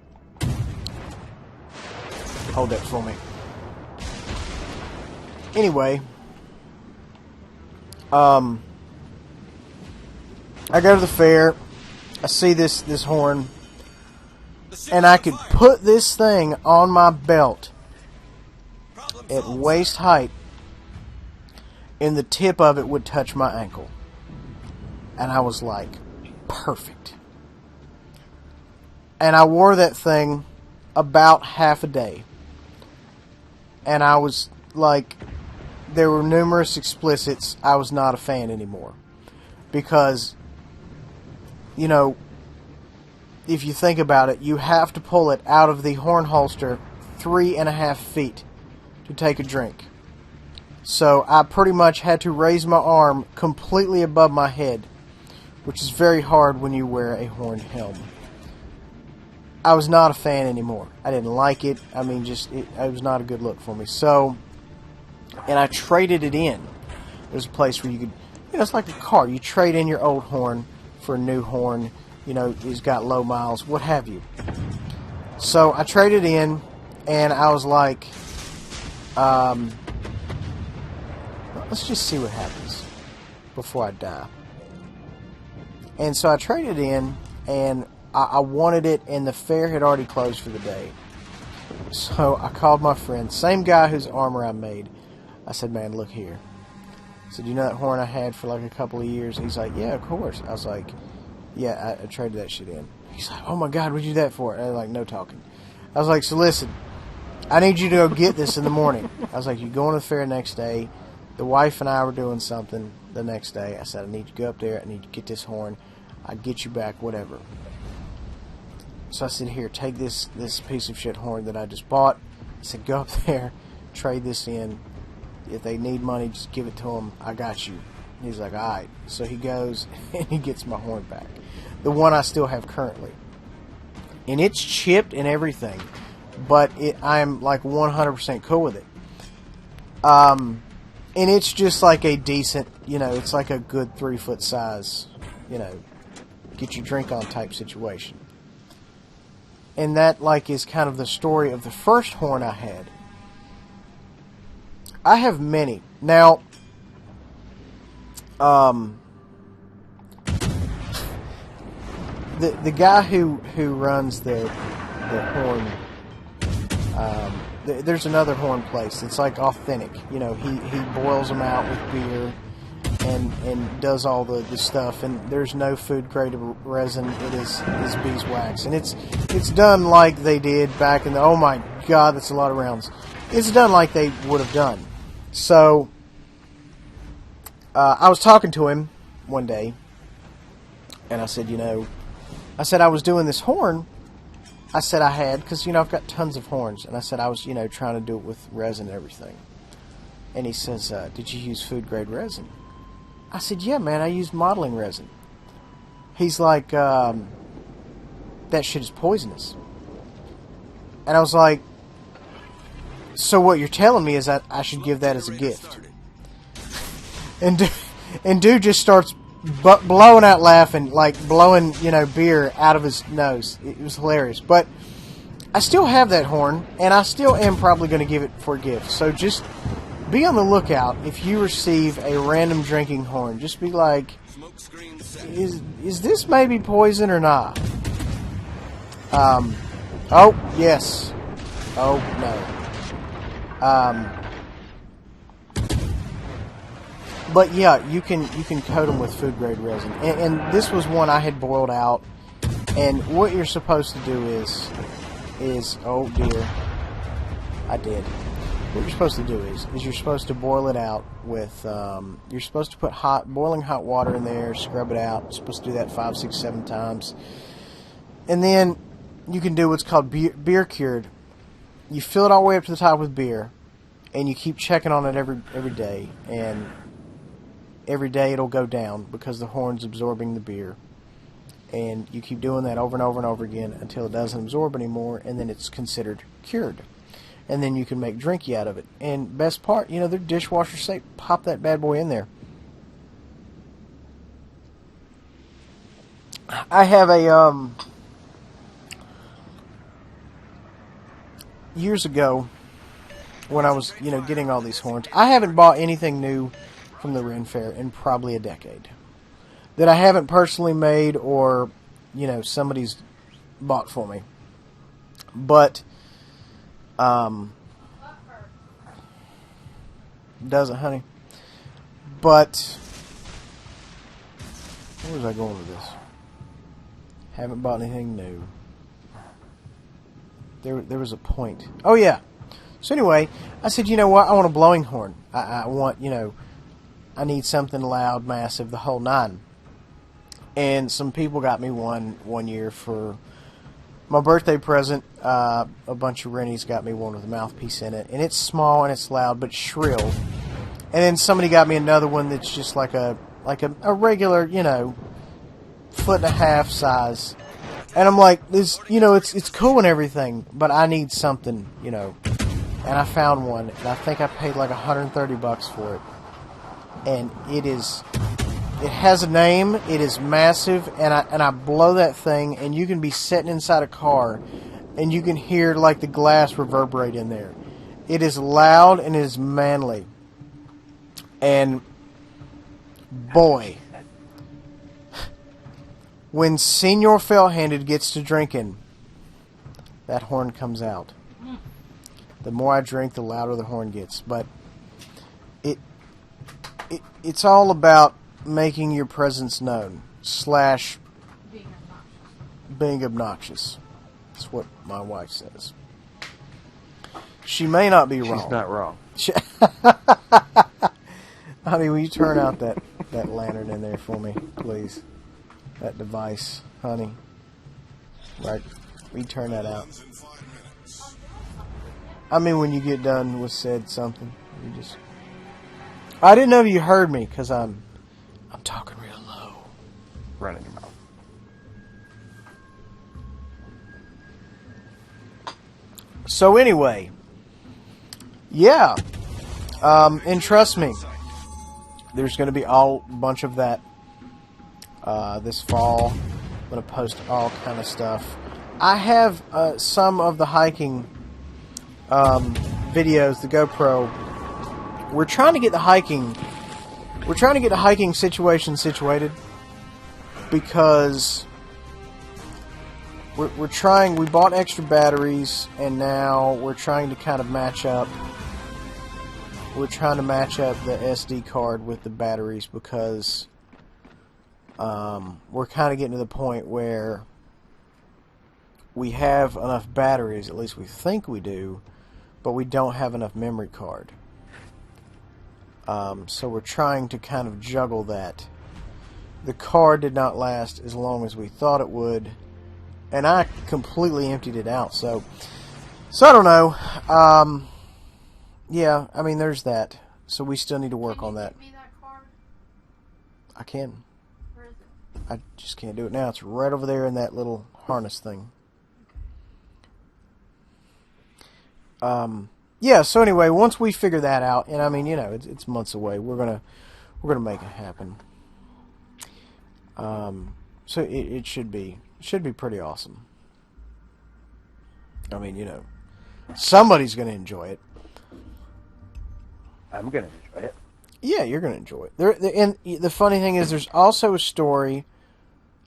Hold that for me. Anyway, I go to the fair. I see this horn, and I could put this thing on my belt at waist height, and the tip of it would touch my ankle. And I was like, perfect. And I wore that thing about half a day. And I was like, there were numerous explicits. I was not a fan anymore. Because, if you think about it, you have to pull it out of the horn holster 3.5 feet to take a drink. So I pretty much had to raise my arm completely above my head, which is very hard when you wear a horned helm. I was not a fan anymore. I didn't like it. I mean, it was not a good look for me. So, and I traded it in. There's a place where you could, it's like a car. You trade in your old horn for a new horn. It's got low miles, what have you. So I traded in, and I was like, let's just see what happens before I die. And so I traded in, and I wanted it, and the fair had already closed for the day. So I called my friend, same guy whose armor I made. I said, man, look here. I said, you know that horn I had for like a couple of years? He's like, yeah, of course. I was like, yeah, I traded that shit in. He's like, oh my God, what'd you do that for? And I was like, no talking. I was like, so listen, I need you to go get this in the morning. I was like, you going to the fair next day. The wife and I were doing something the next day. I said, I need you to go up there. I need you to get this horn. I'll get you back, whatever. So I said, here, take this piece of shit horn that I just bought. I said, go up there, trade this in. If they need money, just give it to them. I got you. And he's like, all right. So he goes, and he gets my horn back. The one I still have currently. And it's chipped and everything. But I'm like 100% cool with it. And it's just like a decent, it's like a good 3-foot size, get your drink on type situation. And that is kind of the story of the first horn I had. I have many. Now, the guy who runs the horn, there's another horn place. It's like authentic. He boils them out with beer and does all the stuff. And there's no food grade resin. It is beeswax, and it's done like they did back in the. Oh my God, that's a lot of rounds. It's done like they would have done. So I was talking to him one day, and I said, I was doing this horn. I said I had, because, I've got tons of horns. And I said I was, trying to do it with resin and everything. And he says, did you use food grade resin? I said, yeah, man, I used modeling resin. he's like, that shit is poisonous. And I was like, so what you're telling me is that I should give that as a gift. And dude just starts blowing out laughing, like blowing, beer out of his nose. It was hilarious. But I still have that horn, and I still am probably going to give it for a gift. So just be on the lookout if you receive a random drinking horn. Just be like, is this maybe poison or not? Oh, yes. Oh, no. But yeah, you can coat them with food grade resin, and this was one I had boiled out. And what you're supposed to do is oh dear, I did. What you're supposed to do is you're supposed to boil it out with you're supposed to put boiling hot water in there, scrub it out. You're supposed to do that 5, 6, 7 times, and then you can do what's called beer cured. You fill it all the way up to the top with beer, and you keep checking on it every day, and every day it'll go down because the horn's absorbing the beer. And you keep doing that over and over and over again until it doesn't absorb anymore, and then it's considered cured. And then you can make drinky out of it. And best part, they're dishwasher safe. Pop that bad boy in there. I have a years ago when I was getting all these horns. I haven't bought anything new from the Ren Fair in probably a decade that I haven't personally made or somebody's bought for me. But doesn't, honey. But where was I going with this? Haven't bought anything new. There was a point. Oh yeah. So anyway, I said, you know what? I want a blowing horn. I want, I need something loud, massive, the whole nine. And some people got me one year for my birthday present. A bunch of Rennies got me one with a mouthpiece in it, and it's small and it's loud but shrill. And then somebody got me another one that's just like a regular, 1.5 foot size. And I'm like, this, it's cool and everything, but I need something, And I found one, and I think I paid like $130 for it. And it has a name, it is massive, and I blow that thing, and you can be sitting inside a car, and you can hear like the glass reverberate in there. It is loud and it is manly. And boy, when Senor Fell-Handed gets to drinking, that horn comes out. The more I drink, the louder the horn gets. But it's all about making your presence known / being obnoxious. That's what my wife says. She may not be wrong. She's not wrong. Honey, will you turn out that lantern in there for me, please? That device, honey. Right, will you turn that out? I mean, when you get done with said something, you just... I didn't know if you heard me, because I'm talking real low. Running your mouth. So anyway, yeah, and trust me, there's going to be a bunch of that this fall. I'm going to post all kind of stuff. I have some of the hiking videos, the GoPro. We're trying to get the hiking situation situated because we bought extra batteries, and now we're trying to kind of match up. We're trying to match up the SD card with the batteries because we're kind of getting to the point where we have enough batteries, at least we think we do, but we don't have enough memory card. So we're trying to kind of juggle that. The card did not last as long as we thought it would, and I completely emptied it out. So I don't know. Yeah, I mean, there's that. So we still need to work on that. Can you get me that card? I can. Where is it? I just can't do it now. It's right over there in that little harness thing. Yeah, so anyway, once we figure that out, and I mean, you know, it's months away, we're gonna make it happen. So it should be pretty awesome. I mean, you know, somebody's gonna enjoy it. I'm gonna enjoy it. Yeah, you're gonna enjoy it. And the funny thing is, there's also a story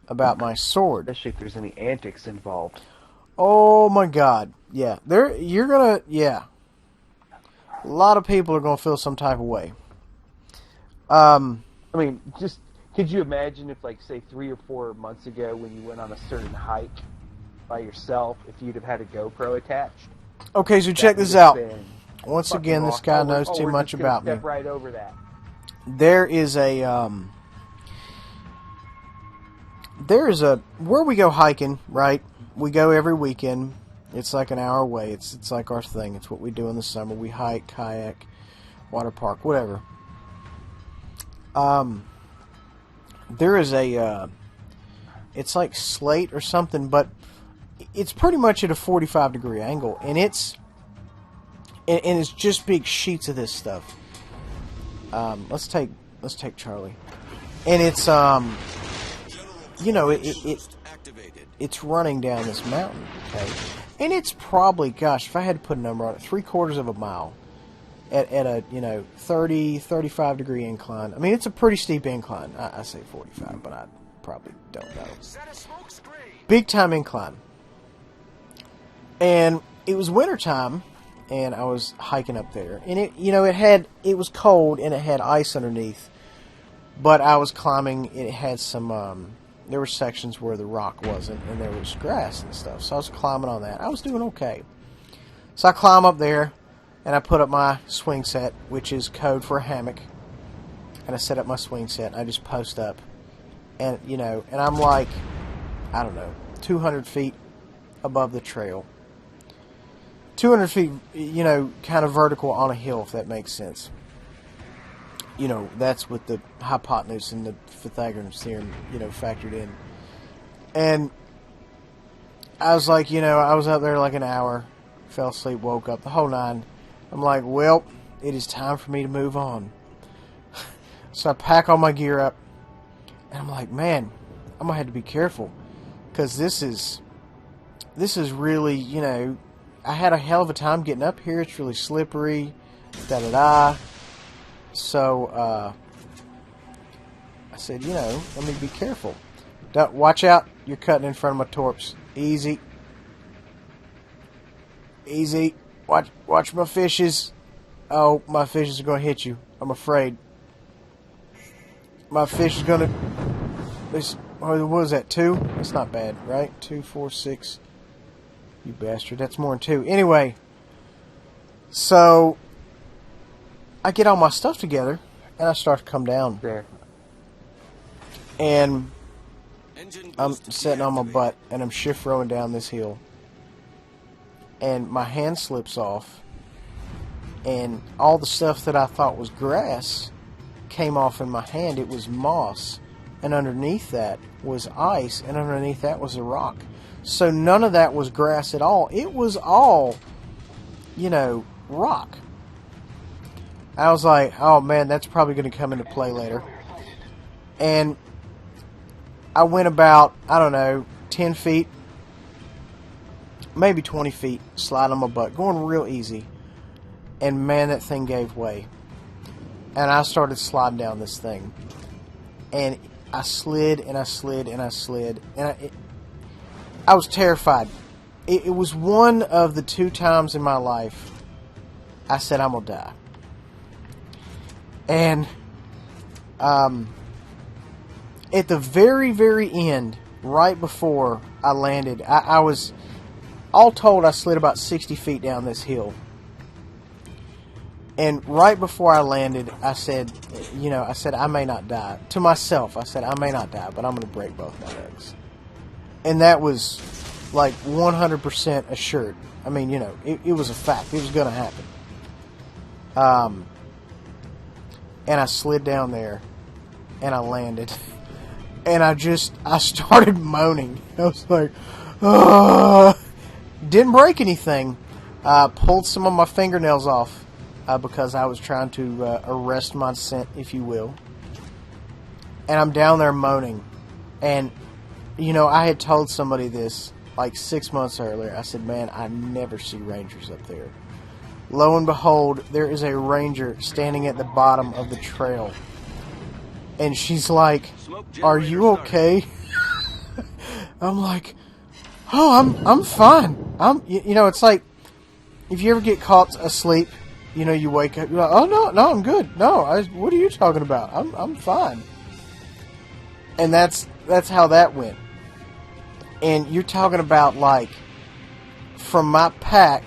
about my sword. Especially if there's any antics involved. Oh my God! Yeah, yeah. A lot of people are gonna feel some type of way. I mean, just could you imagine if, like, say 3 or 4 months ago, when you went on a certain hike by yourself, if you'd have had a GoPro attached? Okay, so check this out. Once again, this guy knows too much about me. Step right over that. There is where we go hiking, right? We go every weekend. It's like an hour away. It's like our thing. It's what we do in the summer. We hike, kayak, water park, whatever. There is it's like slate or something, but it's pretty much at a 45-degree angle, and it's just big sheets of this stuff. Let's take Charlie, and it's you know, it's running down this mountain, okay, and it's probably, gosh, if I had to put a number on it, 3/4 of a mile at a, you know, 35 degree incline. I mean, it's a pretty steep incline. I say 45, but I probably don't know. Big time incline, and it was wintertime. And I was hiking up there, and it was cold, and it had ice underneath, but I was climbing. It had some, there were sections where the rock wasn't, and there was grass and stuff, so I was climbing on that. I was doing okay. So I climb up there, and I put up my swing set, which is code for a hammock, and I set up my swing set, and I just post up, and, you know, and I'm like, I don't know, 200 feet above the trail. 200 feet, you know, kind of vertical on a hill, if that makes sense. You know, that's with the hypotenuse and the Pythagorean theorem, you know, factored in. And I was like, you know, I was up there like an hour, fell asleep, woke up, the whole nine. I'm like, well, it is time for me to move on. So I pack all my gear up, and I'm like, man, I'm going to have to be careful, because this is really, you know, I had a hell of a time getting up here. It's really slippery, da-da-da. So, I said, you know, let me be careful. Watch out, you're cutting in front of my torps. Easy. Easy. Watch my fishes. Oh, my fishes are going to hit you. I'm afraid. My fish is going to... What was that, 2? That's not bad, right? 2, 4, 6... You bastard, that's more than 2. Anyway, so I get all my stuff together, and I start to come down. There. And I'm sitting on my butt, and I'm shift rowing down this hill. And my hand slips off, and all the stuff that I thought was grass came off in my hand. It was moss, and underneath that was ice, and underneath that was a rock. So none of that was grass at all. It was all, you know, rock. I was like, oh man, that's probably going to come into play later. And I went about, I don't know, 10 feet, maybe 20 feet, sliding on my butt, going real easy. And man, that thing gave way. And I started sliding down this thing. And I slid, and I slid, and I slid. And I was terrified. It was one of the 2 times in my life I said, I'm going to die. And at the very, very end, right before I landed, I was, all told, I slid about 60 feet down this hill. And right before I landed, I said, you know, I may not die. To myself, I said, I may not die, but I'm going to break both my legs. And that was like 100% assured. I mean, you know, it was a fact. It was going to happen. And I slid down there, and I landed. And I started moaning. I was like, "Ugh." Didn't break anything. Pulled some of my fingernails off because I was trying to arrest my scent, if you will. And I'm down there moaning. And, you know, I had told somebody this like 6 months earlier. I said, man, I never see rangers up there. Lo and behold, there is a ranger standing at the bottom of the trail. And she's like, are you okay? I'm like, oh, I'm fine. You know, it's like, if you ever get caught asleep, you know, you wake up, you're like, oh, no, I'm good. No, what are you talking about? I'm fine. And that's how that went. And you're talking about, like, from my pack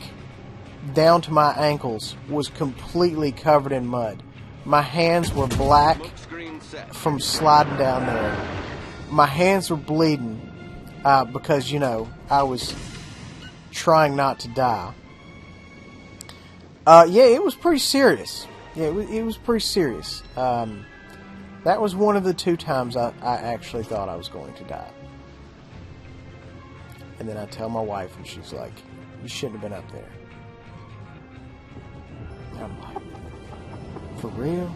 down to my ankles was completely covered in mud. My hands were black from sliding down there. My hands were bleeding because, you know, I was trying not to die. Yeah, it was pretty serious. Yeah, it was pretty serious. That was one of the 2 times I actually thought I was going to die. And then I tell my wife, and she's like, you shouldn't have been up there. And I'm like, for real?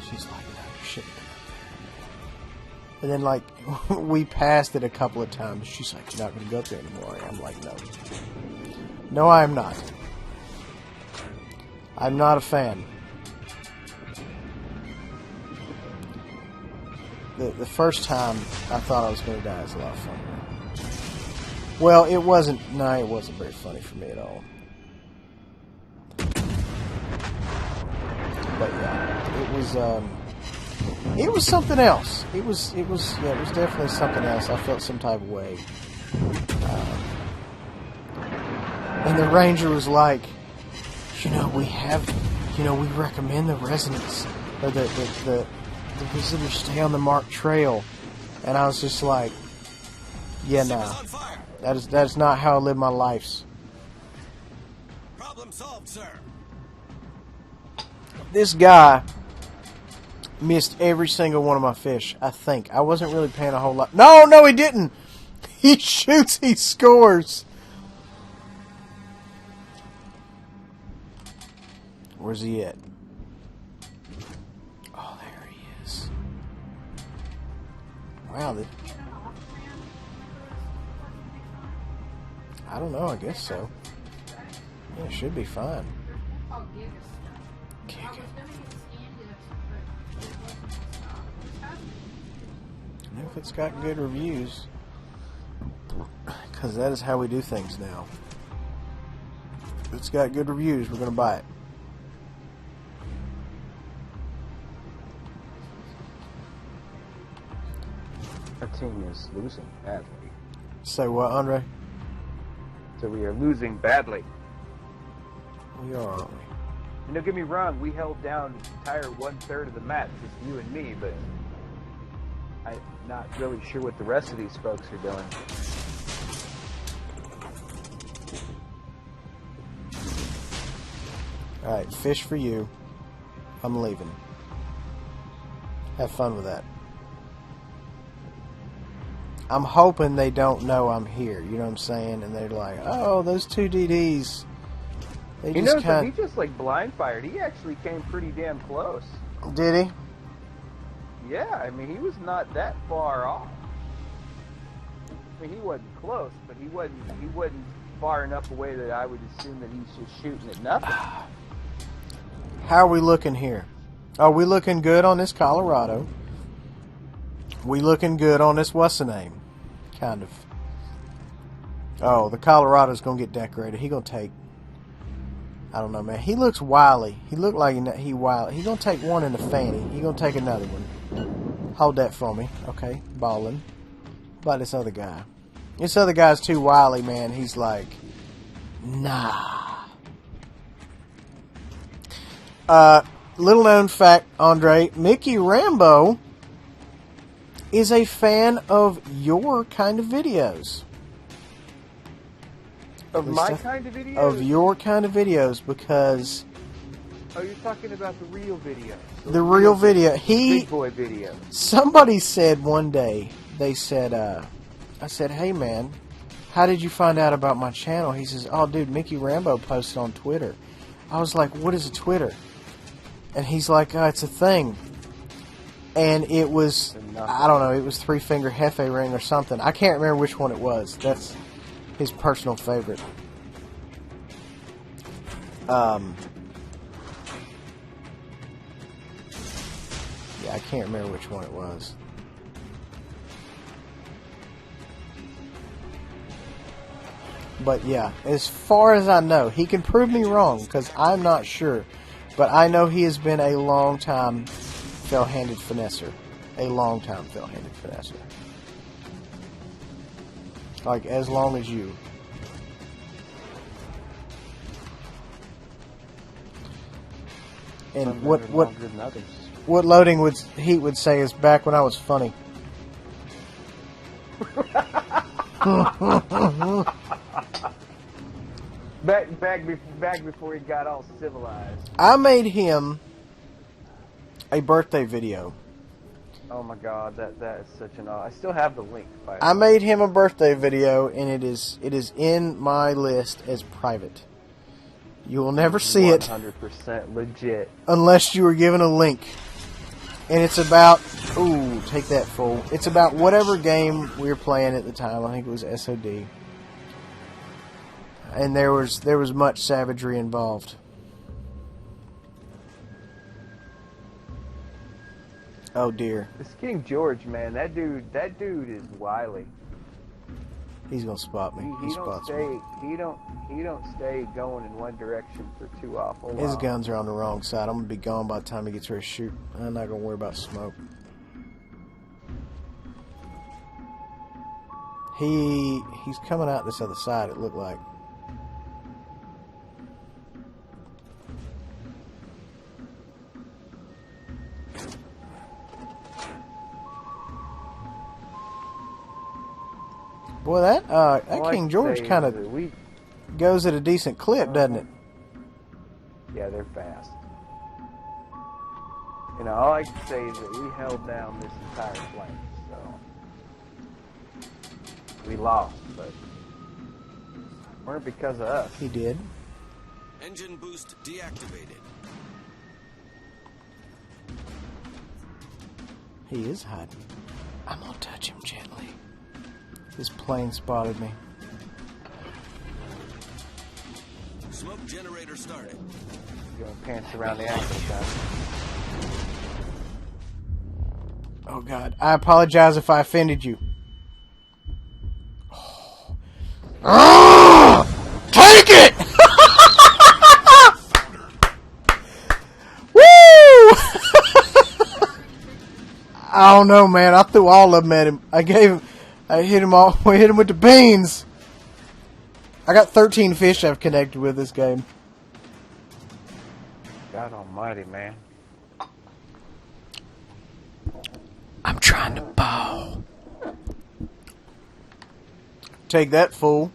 She's like, no, you shouldn't have been up there. And then, like, we passed it a couple of times. She's like, you're not going to go up there anymore. And I'm like, no. No, I am not. I'm not a fan. The first time I thought I was going to die was a lot funnier. Well, it wasn't very funny for me at all. But yeah, it was something else. It was definitely something else. I felt some type of way. And the ranger was like, you know, we recommend the residents or the visitors stay on the marked trail. And I was just like, yeah, nah. That is not how I live my life. Problem solved, sir. This guy missed every single one of my fish, I think. I wasn't really paying a whole lot. No, he didn't. He shoots, he scores. Where's he at? Oh, there he is. Wow. I don't know, I guess so. Yeah, it should be fine. Giga. And if it's got good reviews, because that is how we do things now. If it's got good reviews, we're going to buy it. Our team is losing badly. Say what, Andre? So we are losing badly. We are, aren't we? And don't get me wrong, we held down the entire 1/3 of the match, just you and me, but I'm not really sure what the rest of these folks are doing. Alright, fish for you. I'm leaving. Have fun with that. I'm hoping they don't know I'm here, you know what I'm saying? And they're like, oh, those 2 DDs. They You just know, he just like blind fired. He actually came pretty damn close. Did he? Yeah, I mean, he was not that far off. I mean, he wasn't close, but he wasn't far enough away that I would assume that he's just shooting at nothing. How are we looking here? Are we looking good on this Colorado? We looking good on this what's the name? Kind of. Oh, the Colorado's gonna get decorated. He gonna take, I don't know, man. He looks wily. He looked like he wild. He gonna take one in the fanny. He gonna take another one. Hold that for me, okay? Ballin'. About this other guy. This other guy's too wily, man. He's like, nah. Little known fact, Andre, Mickey Rambo is a fan of your kind of videos. Of my kind of videos? Of your kind of videos, because Oh, you're talking about the real video. The real video. Big boy video. Somebody said one day, they said, I said, hey man, how did you find out about my channel? He says, oh dude, Mickey Rambo posted on Twitter. I was like, what is a Twitter? And he's like, oh, it's a thing. And it was, I don't know, it was Three Finger Hefe Ring or something. I can't remember which one it was. That's his personal favorite. Yeah, I can't remember which one it was. But yeah, as far as I know, he can prove me wrong because I'm not sure. But I know he has been a long time fell-handed finesser. A long time fell-handed finesser. Like as long as you. And what Loading Heat would say is back when I was funny. Back before he got all civilized. I made him a birthday video. Oh my god, that is such an I still have the link. I made him a birthday video, and it is in my list as private. You will never see it 100% legit unless you are given a link. And it's about take that fool. It's about whatever game we were playing at the time. I think it was SOD. And there was much savagery involved. Oh dear. This King George, man, that dude is wily. He's gonna spot me. He spots me. He don't stay going in one direction for too awful long. His guns are on the wrong side. I'm gonna be gone by the time he gets ready to shoot. I'm not gonna worry about smoke. He's coming out this other side. It looked like. Boy, that King George kind of goes at a decent clip, doesn't it? Yeah, they're fast. You know, all I can say is that we held down this entire flank, so we lost, but it weren't because of us. He did. Engine boost deactivated. He is hiding. I'm gonna touch him gently. This plane spotted me. Smoke generator started. Going pants around the axle shot. Oh God, I apologize if I offended you. Take it! Woo! I don't know, man. I threw all of them at him. I hit him all. We hit him with the beans. I got 13 fish I've connected with this game. God almighty, man. I'm trying to bow. Take that, fool.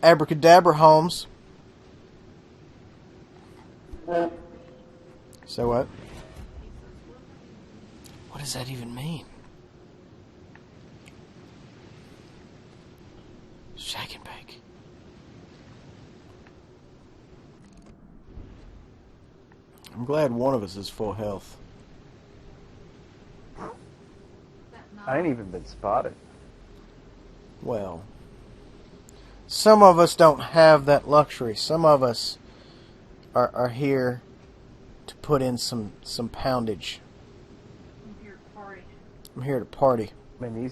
Abracadabra, Holmes. So what? What does that even mean? Shake and bake. I'm glad one of us is full health. I ain't even been spotted. Well, some of us don't have that luxury. Some of us are here to put in some poundage. I'm here to party. I'm here to party. I mean,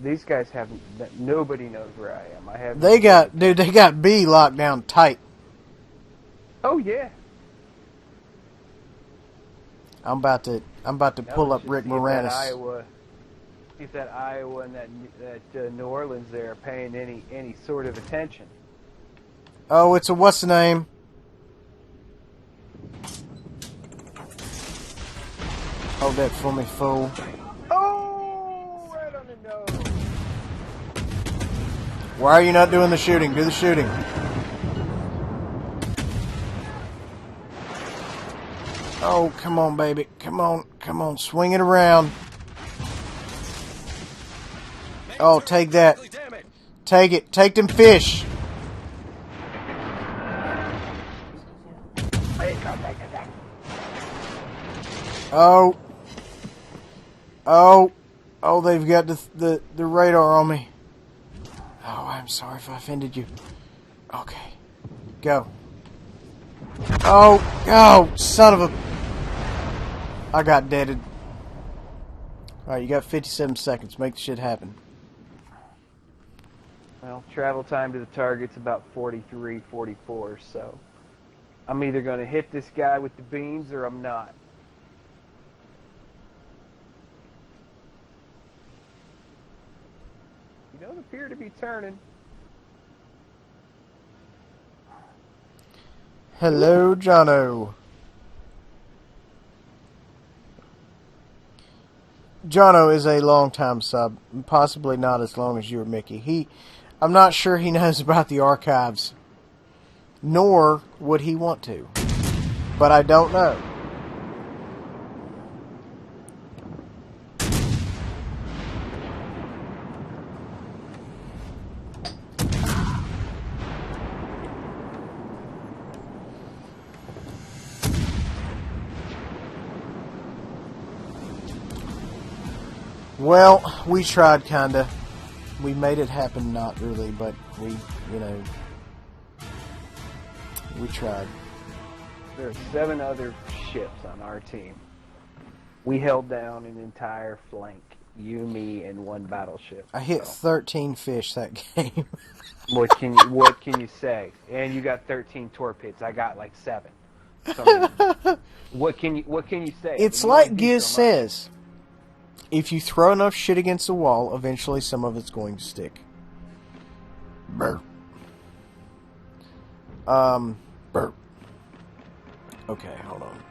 these guys have nobody knows where I am. I have. They got B locked down tight. Oh yeah. I'm about to pull up Rick Moranis. See if that Iowa and that New Orleans there are paying any sort of attention. Oh, it's a what's the name? Hold that for me, fool. Oh, right on the nose. Why are you not doing the shooting? Do the shooting. Oh, come on, baby. Come on. Come on. Swing it around. Oh, take that. Take it. Take them fish. Oh. Oh. Oh, they've got the radar on me. Oh, I'm sorry if I offended you. Okay. Go. Oh. Oh, son of a... I got deaded. Alright, you got 57 seconds. Make the shit happen. Well, travel time to the target's about 43, 44, so I'm either going to hit this guy with the beans or I'm not. You don't appear to be turning. Hello, Jono. Jono is a long-time sub, possibly not as long as you or Mickey. I'm not sure he knows about the archives, nor would he want to, but I don't know. Well, we tried, kinda. We made it happen, not really, but we, you know, we tried. There are 7 other ships on our team. We held down an entire flank. You, me, and 1 battleship. I hit 13 fish that game. What can you say? And you got 13 torpedoes. I got like 7. So, I mean, what can you say? It's I mean, like you Giz so much. says. If you throw enough shit against the wall, eventually some of it's going to stick. Burp. Burp. Okay, hold on.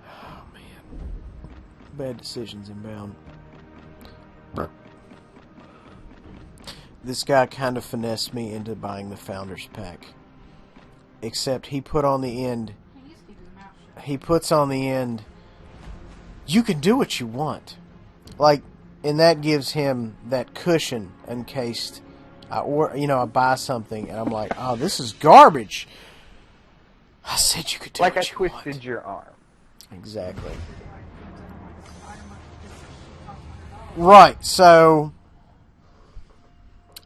Oh, man. Bad decisions inbound. Burp. This guy kind of finessed me into buying the Founders Pack. Except he put on the end... He puts on the end... You can do what you want. Like, and that gives him that cushion in case I buy something and I'm like, oh, this is garbage. I said you could do like what I you twisted want. your arm. Exactly. Right, so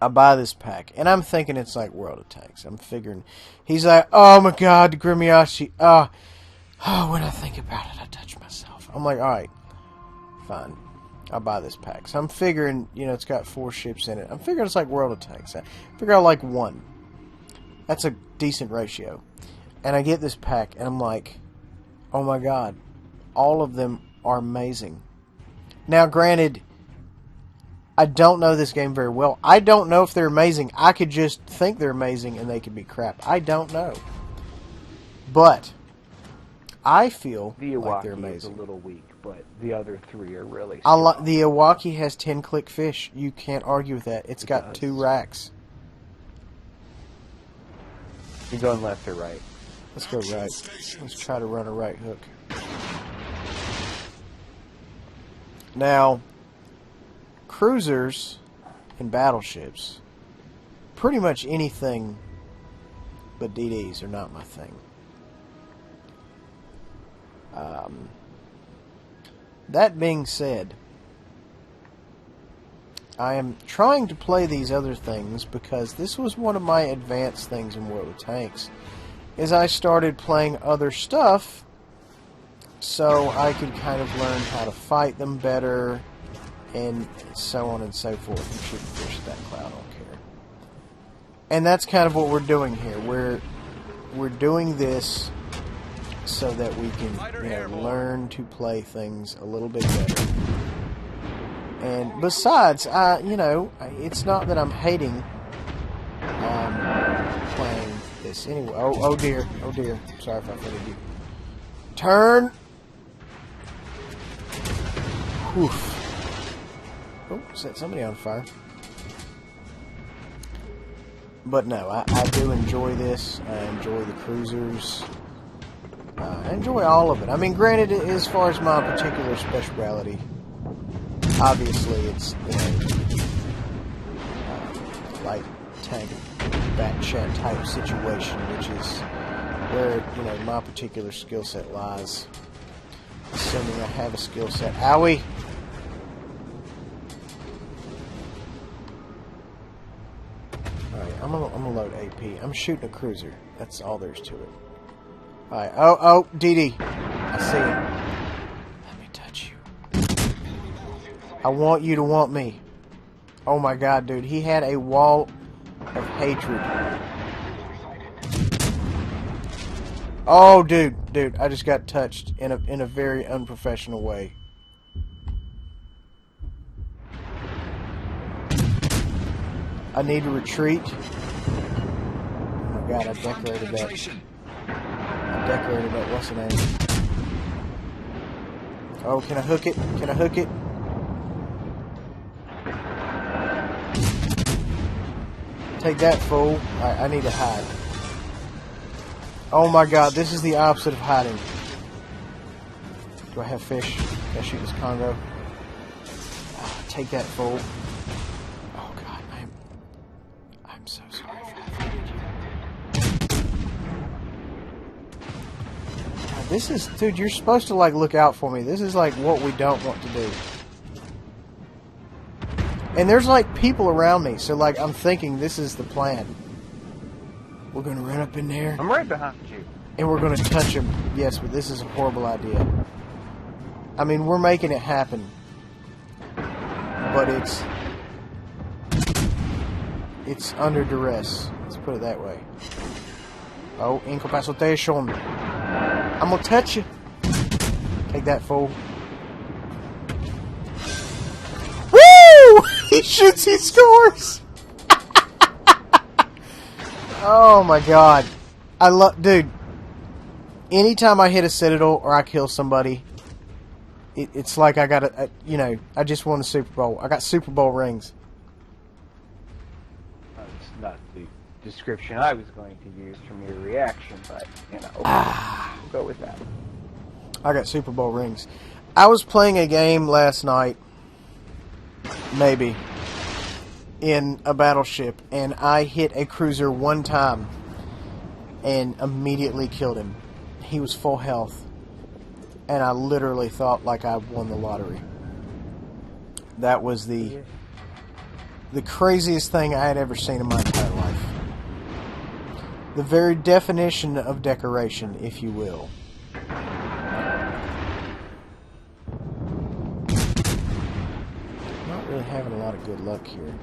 I buy this pack and I'm thinking it's like World of Tanks. I'm figuring he's like, oh my god, Grimyashi. When I think about it, I touch myself. I'm like, alright, fine. I'll buy this pack. So I'm figuring, it's got 4 ships in it. I'm figuring it's like World of Tanks. I figure I like 1. That's a decent ratio. And I get this pack, and I'm like, oh my god, all of them are amazing. Now, granted, I don't know this game very well. I don't know if they're amazing. I could just think they're amazing, and they could be crap. I don't know. But I feel The like they're Iwaki is a amazing. little weak, but the other 3 are really strong. The Iwaki has 10-click fish. You can't argue with that. It's got does. 2 racks. You going left or right? Let's go right. Let's try to run a right hook. Now, cruisers and battleships, pretty much anything but DDs are not my thing. That being said, I am trying to play these other things because this was one of my advanced things in World of Tanks, is I started playing other stuff so I could kind of learn how to fight them better and so on and so forth. You shouldn't fish that cloud, I don't care. And that's kind of what we're doing here. We're doing this so that we can learn to play things a little bit better. And besides, it's not that I'm hating playing this anyway. Oh dear. Sorry if I offended you. Turn. Oof. Oh, set somebody on fire. But no, I do enjoy this. I enjoy the cruisers. I enjoy all of it. I mean, granted, as far as my particular speciality, obviously it's, light tank bat chat type situation, which is where, my particular skill set lies. Assuming I have a skill set. Owie! Alright, I'm gonna load AP. I'm shooting a cruiser. That's all there's to it. Alright, oh, DD. I see him. Let me touch you. I want you to want me. Oh my god, dude. He had a wall of hatred. Oh, dude, I just got touched in a very unprofessional way. I need to retreat. Oh my god, I decorated that. What's the name? Oh, can I hook it? Can I hook it? Take that, fool. Alright, I need to hide. Oh my god, this is the opposite of hiding. Do I have fish? Can I shoot this Congo? Oh, take that, fool. Oh god, I'm so sorry for that. God, this is... Dude, you're supposed to, look out for me. This is, what we don't want to do. And there's, people around me, so, I'm thinking this is the plan. We're going to run up in there. I'm right behind you. And we're going to touch him. Yes, but this is a horrible idea. I mean, we're making it happen. But it's under duress. Let's put it that way. Oh, incapacitation. I'm going to touch you. Take that, fool. Woo! He shoots, he scores! Oh my god. Dude, anytime I hit a Citadel or I kill somebody, it's like I got I just won the Super Bowl. I got Super Bowl rings. That's not the description I was going to use from your reaction, but, we'll go with that. I got Super Bowl rings. I was playing a game last night, maybe, in a battleship, and I hit a cruiser one time and immediately killed him. He was full health, and I literally thought I won the lottery. That was the craziest thing I had ever seen in my entire life. The very definition of decoration, if you will. Not really having a lot of good luck here.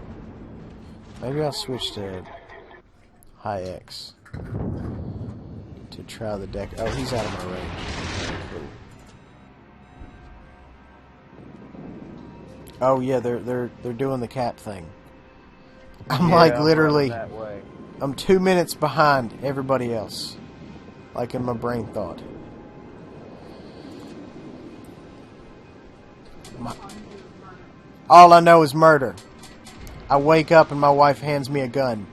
Maybe I'll switch to high X to try the deck. Oh, he's out of my range. Cool. Oh yeah, they're doing the cap thing. I'm literally, that way. I'm 2 minutes behind everybody else, in my brain thought. All I know is murder. I wake up and my wife hands me a gun.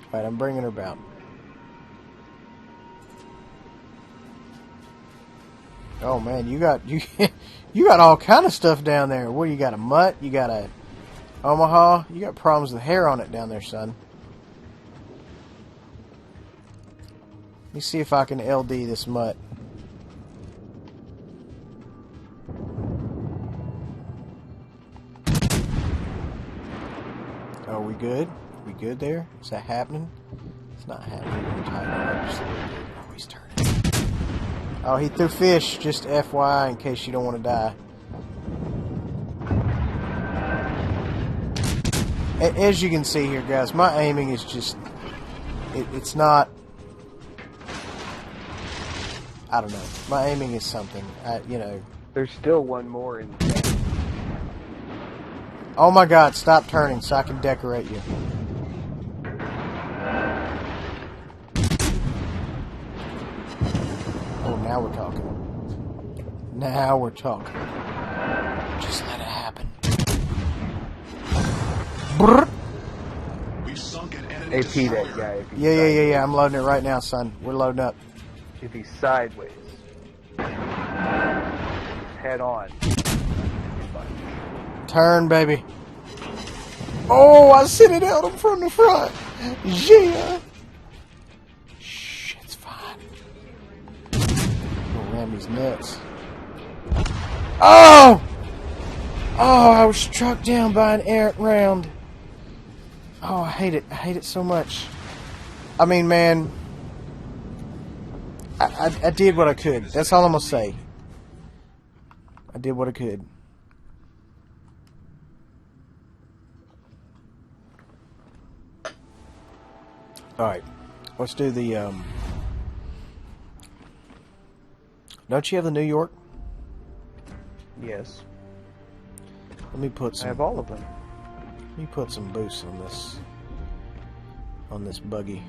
Alright, I'm bringing her about. Oh man, you got all kind of stuff down there. What, you got a mutt? You got a Omaha? You got problems with hair on it down there, son. Let me see if I can LD this mutt. Are we good? Are we good there? Is that happening? It's not happening. We're tighten it up just a little bit. Oh, he's turning. Oh, he threw fish. Just FYI, in case you don't want to die. As you can see here, guys, my aiming is just... It's not... I don't know. My aiming is something. There's still one more in the game. Oh my god, stop turning so I can decorate you. Oh, now we're talking. Now we're talking. Just let it happen. Brrr. We've sunk Get enemy AP that destroyer. guy. If he's Yeah. sideways. I'm loading it right now, son. We're loading up. If he's sideways, head on. Turn, baby. Oh, I sent it out from the front. Yeah. Shit's fine. Gonna ram these nuts. Oh! Oh, I was struck down by an errant round. Oh, I hate it. I hate it so much. I mean, man, I did what I could. That's all I'm gonna say. I did what I could. Alright, let's do the, Don't you have the New York? Yes, Let me put I some... have all of them. Let me put some boost on this buggy.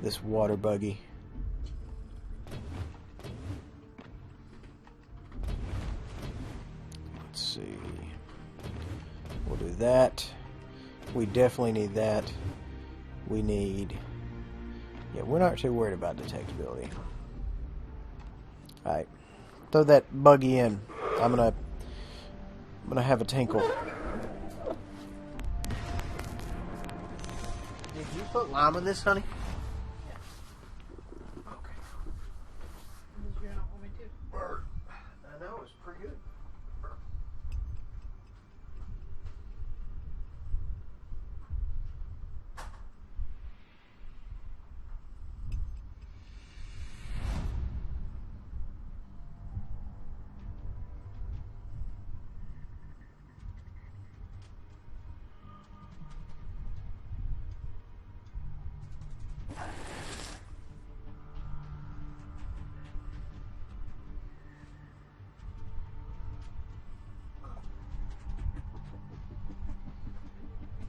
This water buggy. Let's see. We'll do that. We definitely need that. We need... Yeah, we're not too worried about detectability. Alright. Throw that buggy in. I'm gonna have a tinkle. Did you put lime in this, honey? Okay. You don't want me to. I know, it's pretty good.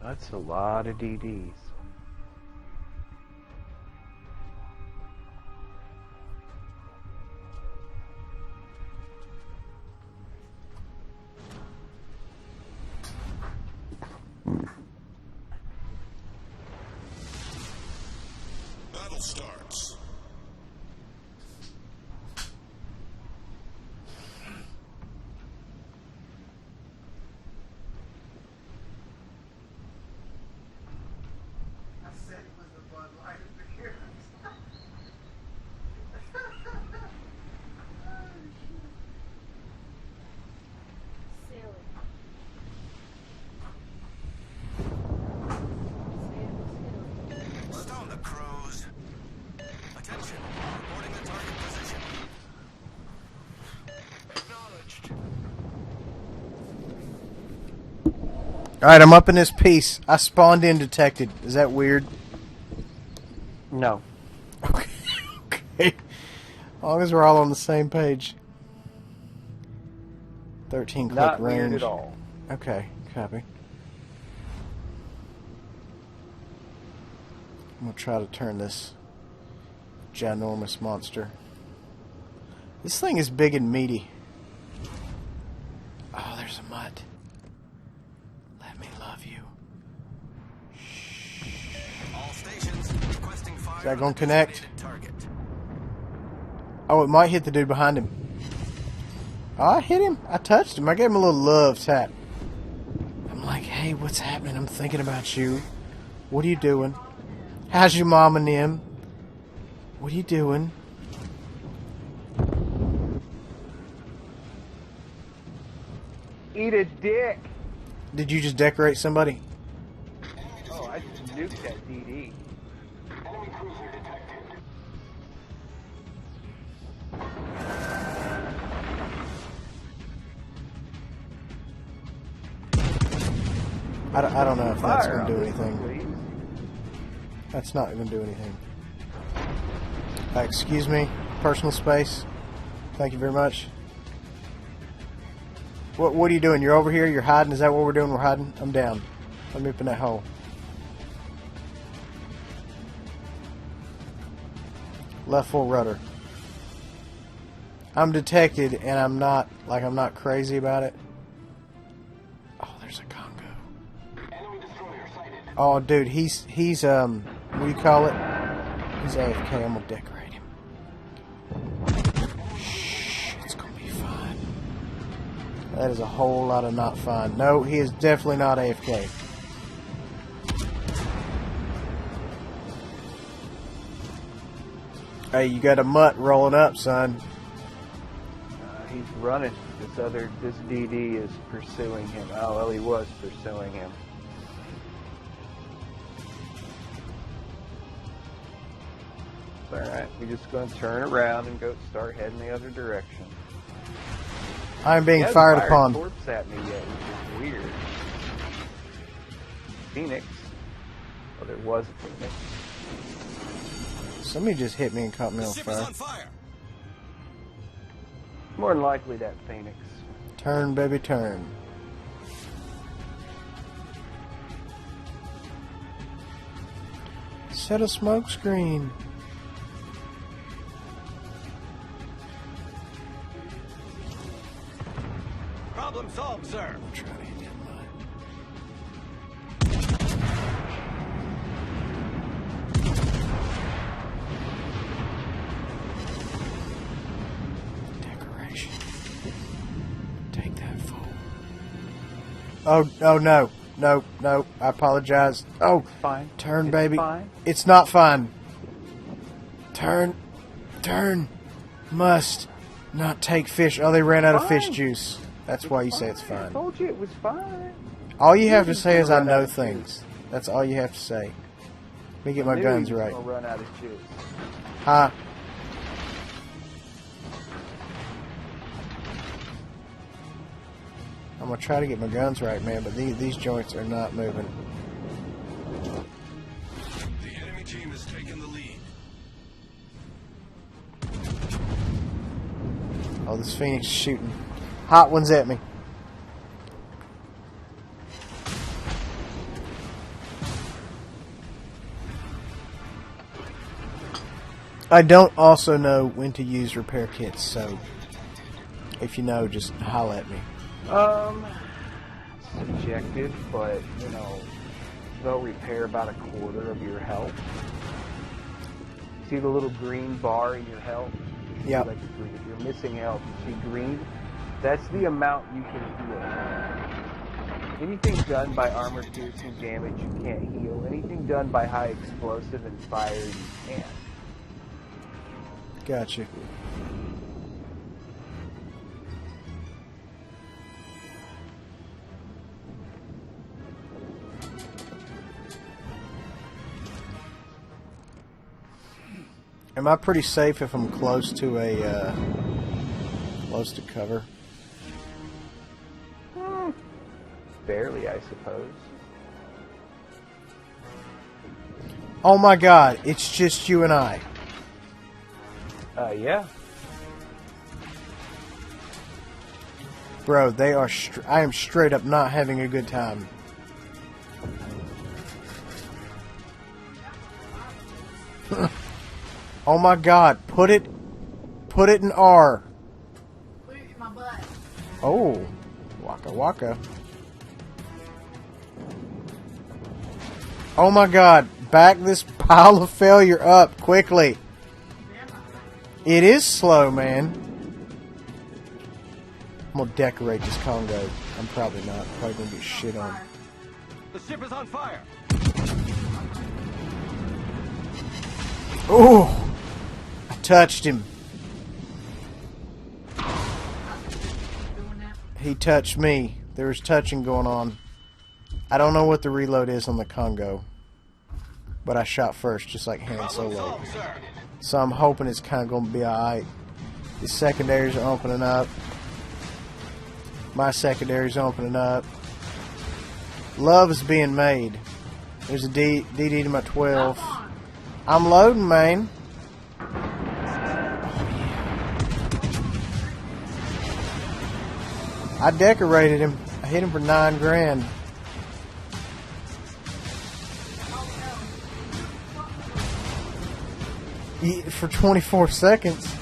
That's a lot of DDs. Battle starts. I said it was the Bud Light appearance. Silly. Stone the crows. Attention. Reporting the target position. Acknowledged. Alright, I'm up in this piece. I spawned in detected. Is that weird? No. Okay. Okay. As long as we're all on the same page. 13 click Not range. weird at all. Okay, copy. I'm gonna try to turn this ginormous monster. This thing is big and meaty. Oh, there's a mutt. Let me love you. All stations requesting fire. Is that on gonna the connect? designated target. Oh, it might hit the dude behind him. Oh, I hit him. I touched him. I gave him a little love tap. I'm like, hey, what's happening? I'm thinking about you. What are you doing? How's your mom and them? What are you doing? Eat a dick. Did you just decorate somebody? Oh, I just nuked that DD. I don't know if that's Fire going to do on this one, anything. please. That's not going to do anything. Excuse me. Personal space. Thank you very much. What are you doing? You're over here? You're hiding? Is that what we're doing? We're hiding? I'm down. Let me open that hole. Left full rudder. I'm detected and I'm not crazy about it. Oh, there's a Congo. Enemy destroyer sighted. Oh, dude, he's what do you call it? He's AFK. I'm gonna decorate him. Shh, it's gonna be fine. That is a whole lot of not fine. No, he is definitely not AFK. Hey, you got a mutt rolling up, son. He's running. This DD is pursuing him. Oh, well, he was pursuing him. Alright, we're just going to turn around and start heading the other direction. I'm being He hasn't fired fired upon. Corpse at me yet, which is weird. Phoenix. Oh, there was a Phoenix. Somebody just hit me and caught me The on ship is fire. on fire. More than likely that Phoenix. Turn, baby, turn. Set a smoke screen. Problem solved, sir. I'm trying to hit him. Decoration. Take that fool. Oh no. No. I apologize. Oh, Fine. turn, It's baby. fine. It's not fine. Turn. Must not take fish. Oh, they ran out of fish Fine. juice. That's why you say it's I fine. told you it was fine. All you have to He's say is gonna I run know out of things. That's all you have to say. Let me get I my knew guns he was right. gonna run out of juice. Huh? I'm gonna try to get my guns right, man, but these joints are not moving. The enemy team has taken the lead. Oh, this Phoenix is shooting hot ones at me. I don't also know when to use repair kits, so if you know, just holla at me. Subjective, but they'll repair about a quarter of your health. See the little green bar in your health? Yep. Like if you're missing health, you see green. That's the amount you can heal. Anything done by armor piercing damage, you can't heal. Anything done by high explosive and fire, you can. Gotcha. Am I pretty safe if I'm close to close to cover? Barely, I suppose. Oh my God! It's just you and I. Yeah. Bro, they are. I am straight up not having a good time. Oh my God! Put it in R. Put it in my butt. Oh, waka waka. Oh my God! Back this pile of failure up quickly. It is slow, man. I'm gonna decorate this Congo. I'm probably not. Probably gonna get shit on. The ship is on fire. Oh! I touched him. Doing that. He touched me. There was touching going on. I don't know what the reload is on the Congo, but I shot first, just like Han Problem Solo. solved, sir. So I'm hoping it's kind of going to be alright. The secondaries are opening up. My secondaries are opening up. Love is being made. There's a DD to my 12. Come on. I'm loading, man. I decorated him. I hit him for $9 grand. For 24 seconds.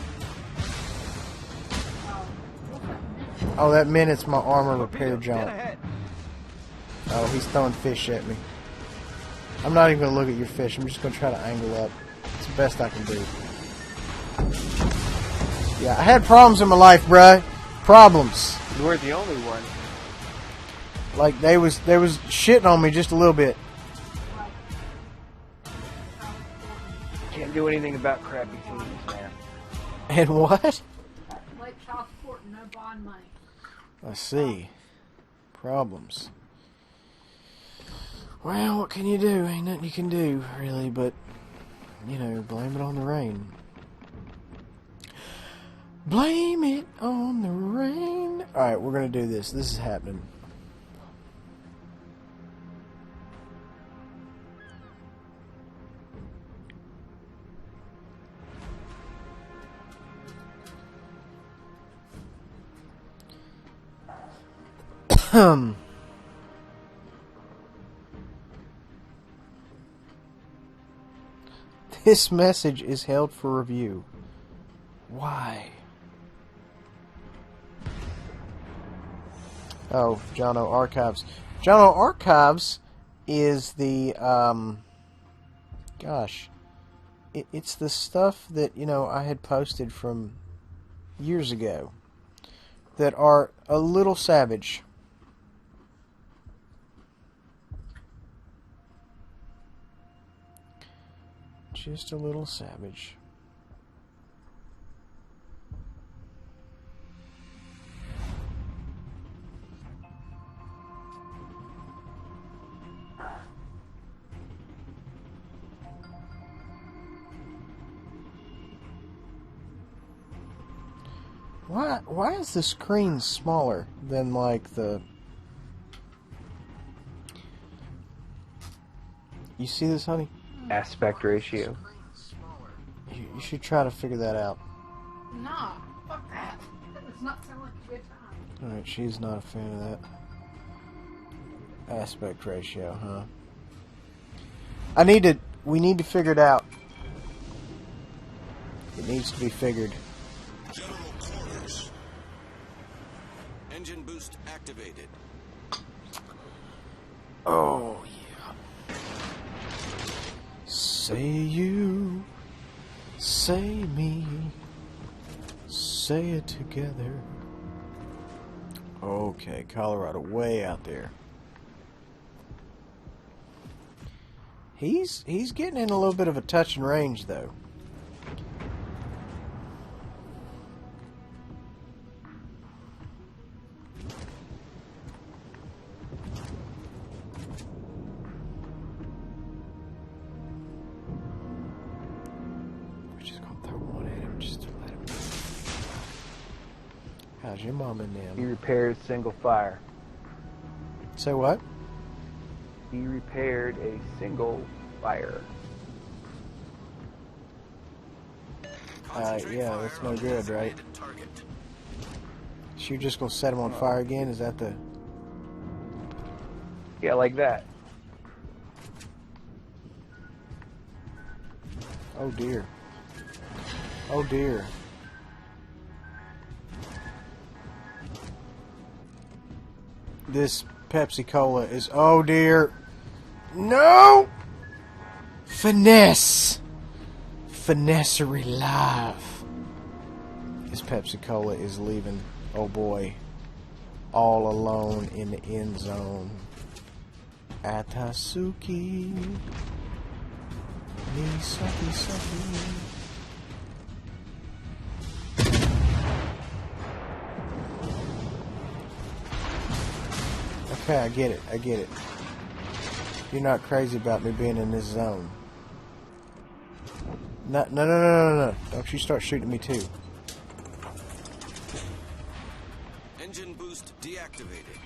Oh, that minute's my armor repair Dead jump. ahead. Oh, he's throwing fish at me. I'm not even going to look at your fish. I'm just going to try to angle up. It's the best I can do. Yeah, I had problems in my life, bruh. Problems. You weren't the only one. Like, they was shitting on me just a little bit. Can't do anything about crappy teams, man. And what? Late child support and no bond money. I see. Problems. Well, what can you do? Ain't nothing you can do, really, but, you know, blame it on the rain. Blame it on the rain. Alright, we're gonna do this. This is happening. This message is held for review. Why? Oh, Jono Archives. Jono Archives is the, gosh. It's the stuff that, you know, I had posted from years ago that are a little savage. Just a little savage. Why is the screen smaller than like the... You see this, honey? Aspect ratio. You should try to figure that out. Nah, fuck that. That does not sound like a good time. Alright, she's not a fan of that. Aspect ratio, huh? We need to figure it out. It needs to be figured. General quarters. Engine boost activated. Oh, yeah. Say you, say me, say it together. Okay, Colorado, way out there. He's getting in a little bit of a touch and range, though. We're just gonna throw one at him just to let him know. How's your mom and He them? repaired single fire. Say what? He repaired a single fire. Concentrate yeah, fire that's no on the good, right? designated target. So you're just gonna set him on fire again? Is that the... Yeah, like that. Oh dear. Oh dear. This Pepsi Cola is... Oh dear. No! Finesse! Finessery live. This Pepsi Cola is leaving, oh boy, all alone in the end zone. Atasuki. Misaki Saki. Okay, I get it. You're not crazy about me being in this zone. No. Don't you start shooting me too. Engine boost deactivated.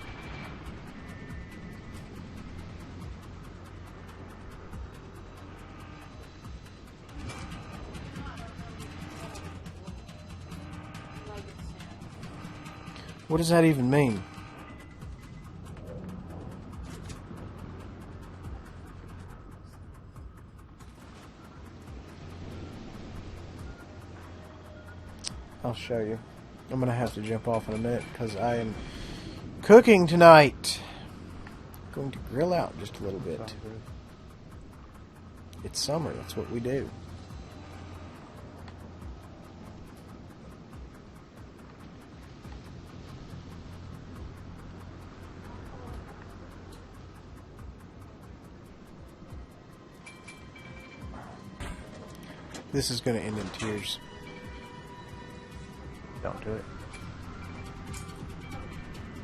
What does that even mean? I'll show you. I'm gonna have to jump off in a minute because I am cooking tonight. Going to grill out just a little bit. It's summer. That's what we do. This is going to end in tears. Don't do it.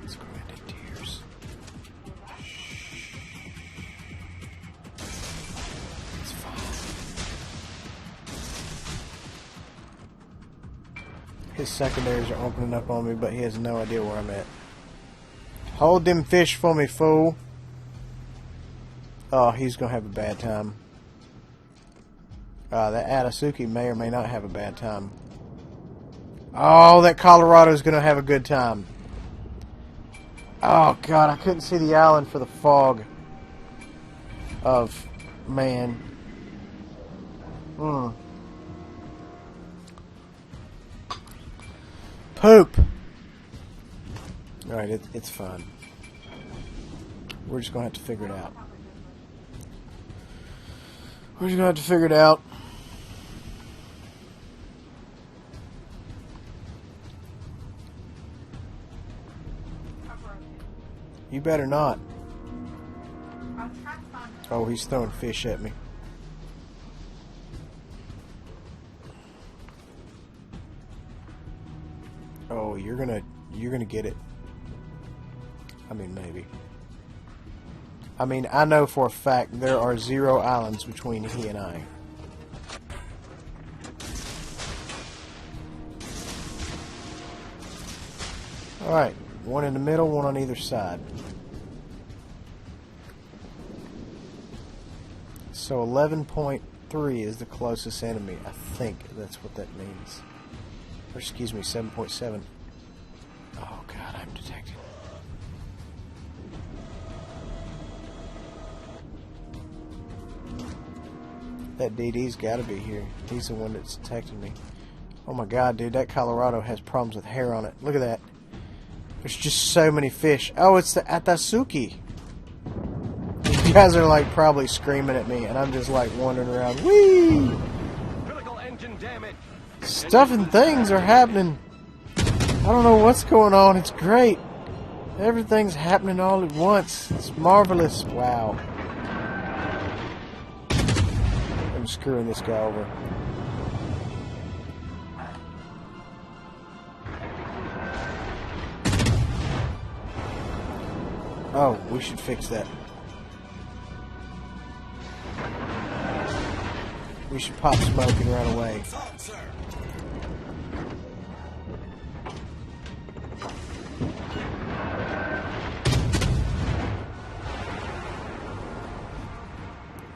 It's going to end in tears. It's fine. His secondaries are opening up on me, but he has no idea where I'm at. Hold them fish for me, fool. Oh, he's going to have a bad time. That Atasuki may or may not have a bad time. Oh, that Colorado's going to have a good time. Oh, God, I couldn't see the island for the fog of man. Poop. Alright, it's fine. We're just going to have to figure it out. We're just going to have to figure it out. You better not. Oh, he's throwing fish at me. Oh, you're gonna get it. I mean, maybe. I mean, I know for a fact there are 0 islands between he and I. Alright, one in the middle, one on either side. So 11.3 is the closest enemy. I think that's what that means. Or excuse me, 7.7. Oh God, I'm detected. That DD's got to be here. He's the one that's detected me. Oh my God, dude, that Colorado has problems with hair on it. Look at that. There's just so many fish. Oh, it's the Atasuki. You guys are like probably screaming at me, and I'm just like wandering around. Whee! Critical engine damage. Stuff and things are happening. I don't know what's going on. It's great. Everything's happening all at once. It's marvelous. Wow. I'm screwing this guy over. Oh, we should fix that. We should pop smoke and run away.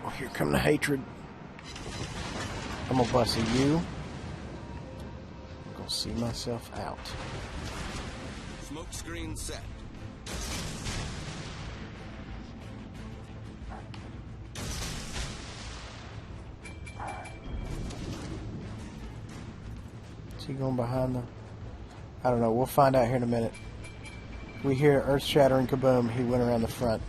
Oh, here come the hatred. I'm gonna bust a U. I'm gonna see myself out. Smoke screen set. Is he going behind the... I don't know. We'll find out here in a minute. We hear earth-shattering kaboom. He went around the front.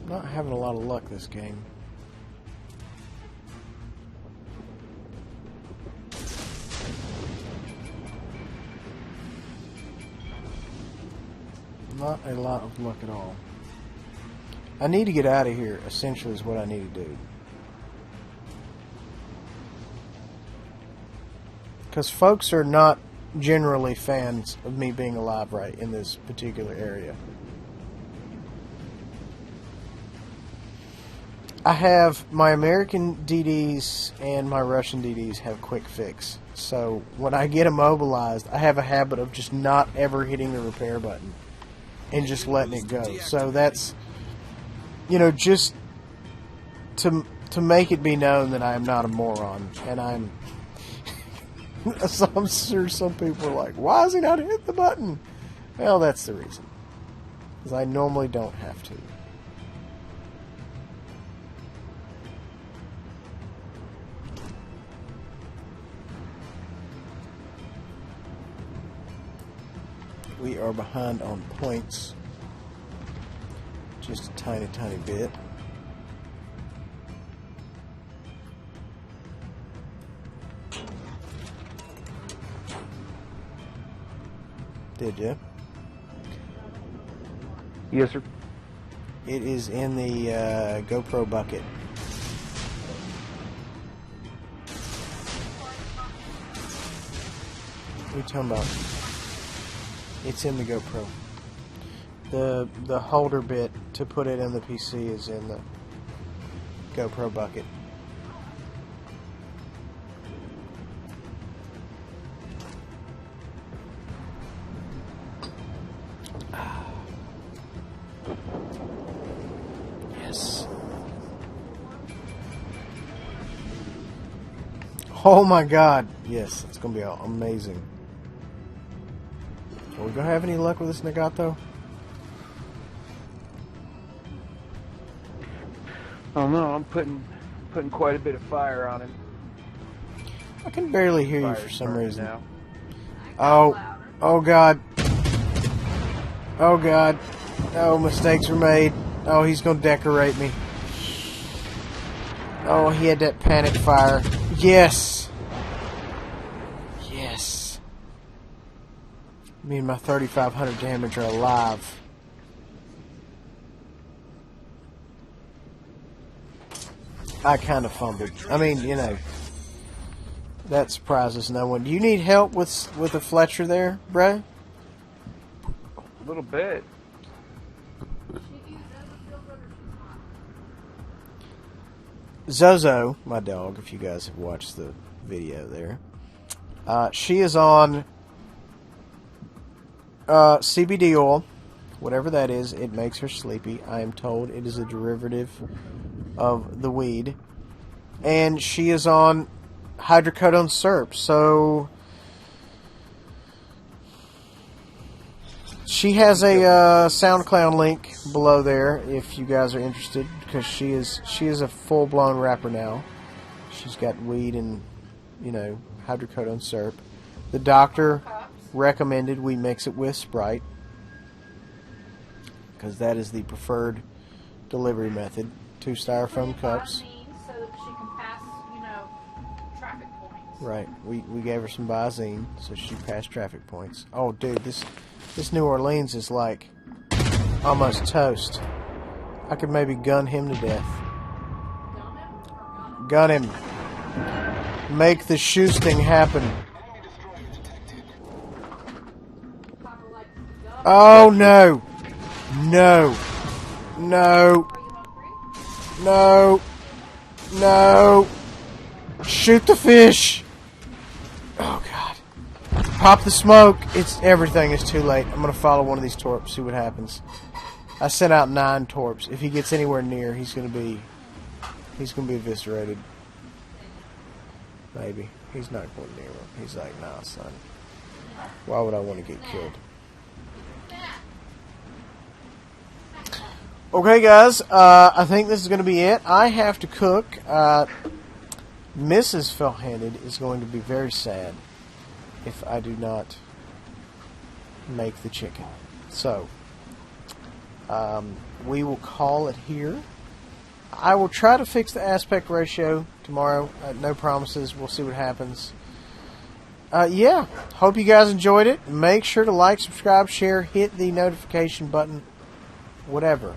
Not having a lot of luck this game. Not a lot of luck at all. I need to get out of here, essentially, is what I need to do. Because folks are not generally fans of me being alive right in this particular area. I have my American DDs and my Russian DDs have quick fix. So when I get immobilized, I have a habit of just not ever hitting the repair button and just letting it go. So that's, you know, just to make it be known that I am not a moron. And I'm so I'm sure some people are like, why is he not hitting the button? Well, that's the reason. Because I normally don't have to. we are behind on points. Just a tiny, tiny bit. Did you? Yes, sir. It is in the GoPro bucket. What are you talking about? It's in the GoPro. The holder bit to put it in the PC is in the GoPro bucket. Yes. Oh my God! Yes, it's gonna be amazing. Are we gonna have any luck with this Nagato? I don't know. I'm putting quite a bit of fire on him. I can barely hear you Fire's for some burning reason. now. Oh God. Oh God. Oh, mistakes were made. Oh, he's gonna decorate me. Oh, he had that panic fire. Yes. Yes. Me and my 3,500 damage are alive. I kind of fumbled. I mean, you know, that surprises no one. Do you need help with a Fletcher there, bruh? A little bit. Zozo, my dog, if you guys have watched the video there, she is on CBD oil, whatever that is. It makes her sleepy. I am told it is a derivative of the weed. And she is on hydrocodone syrup. So she has a SoundCloud link below there if you guys are interested, because she is a full-blown rapper now. She's got weed and, you know, hydrocodone syrup. The doctor recommended we mix it with Sprite, because that is the preferred delivery method. 2 styrofoam cups. So that she can pass, you know, traffic points. Right. We gave her some Visine so she passed traffic points. Oh, dude, this New Orleans is like almost toast. I could maybe gun him to death. Gun him. Make the shoosting happen. Oh, no. No. No. No. No. Shoot the fish. Oh, God. Pop the smoke. It's everything is too late. I'm going to follow one of these torps, see what happens. I sent out 9 torps. If he gets anywhere near, he's going to be eviscerated. Maybe. He's not going near him. He's like, nah, son. Why would I want to get killed? Okay, guys. I think this is going to be it. I have to cook. Mrs. Fell-Handed is going to be very sad if I do not make the chicken. So, we will call it here. I will try to fix the aspect ratio tomorrow. No promises. We'll see what happens. Yeah. Hope you guys enjoyed it. Make sure to like, subscribe, share, hit the notification button, whatever.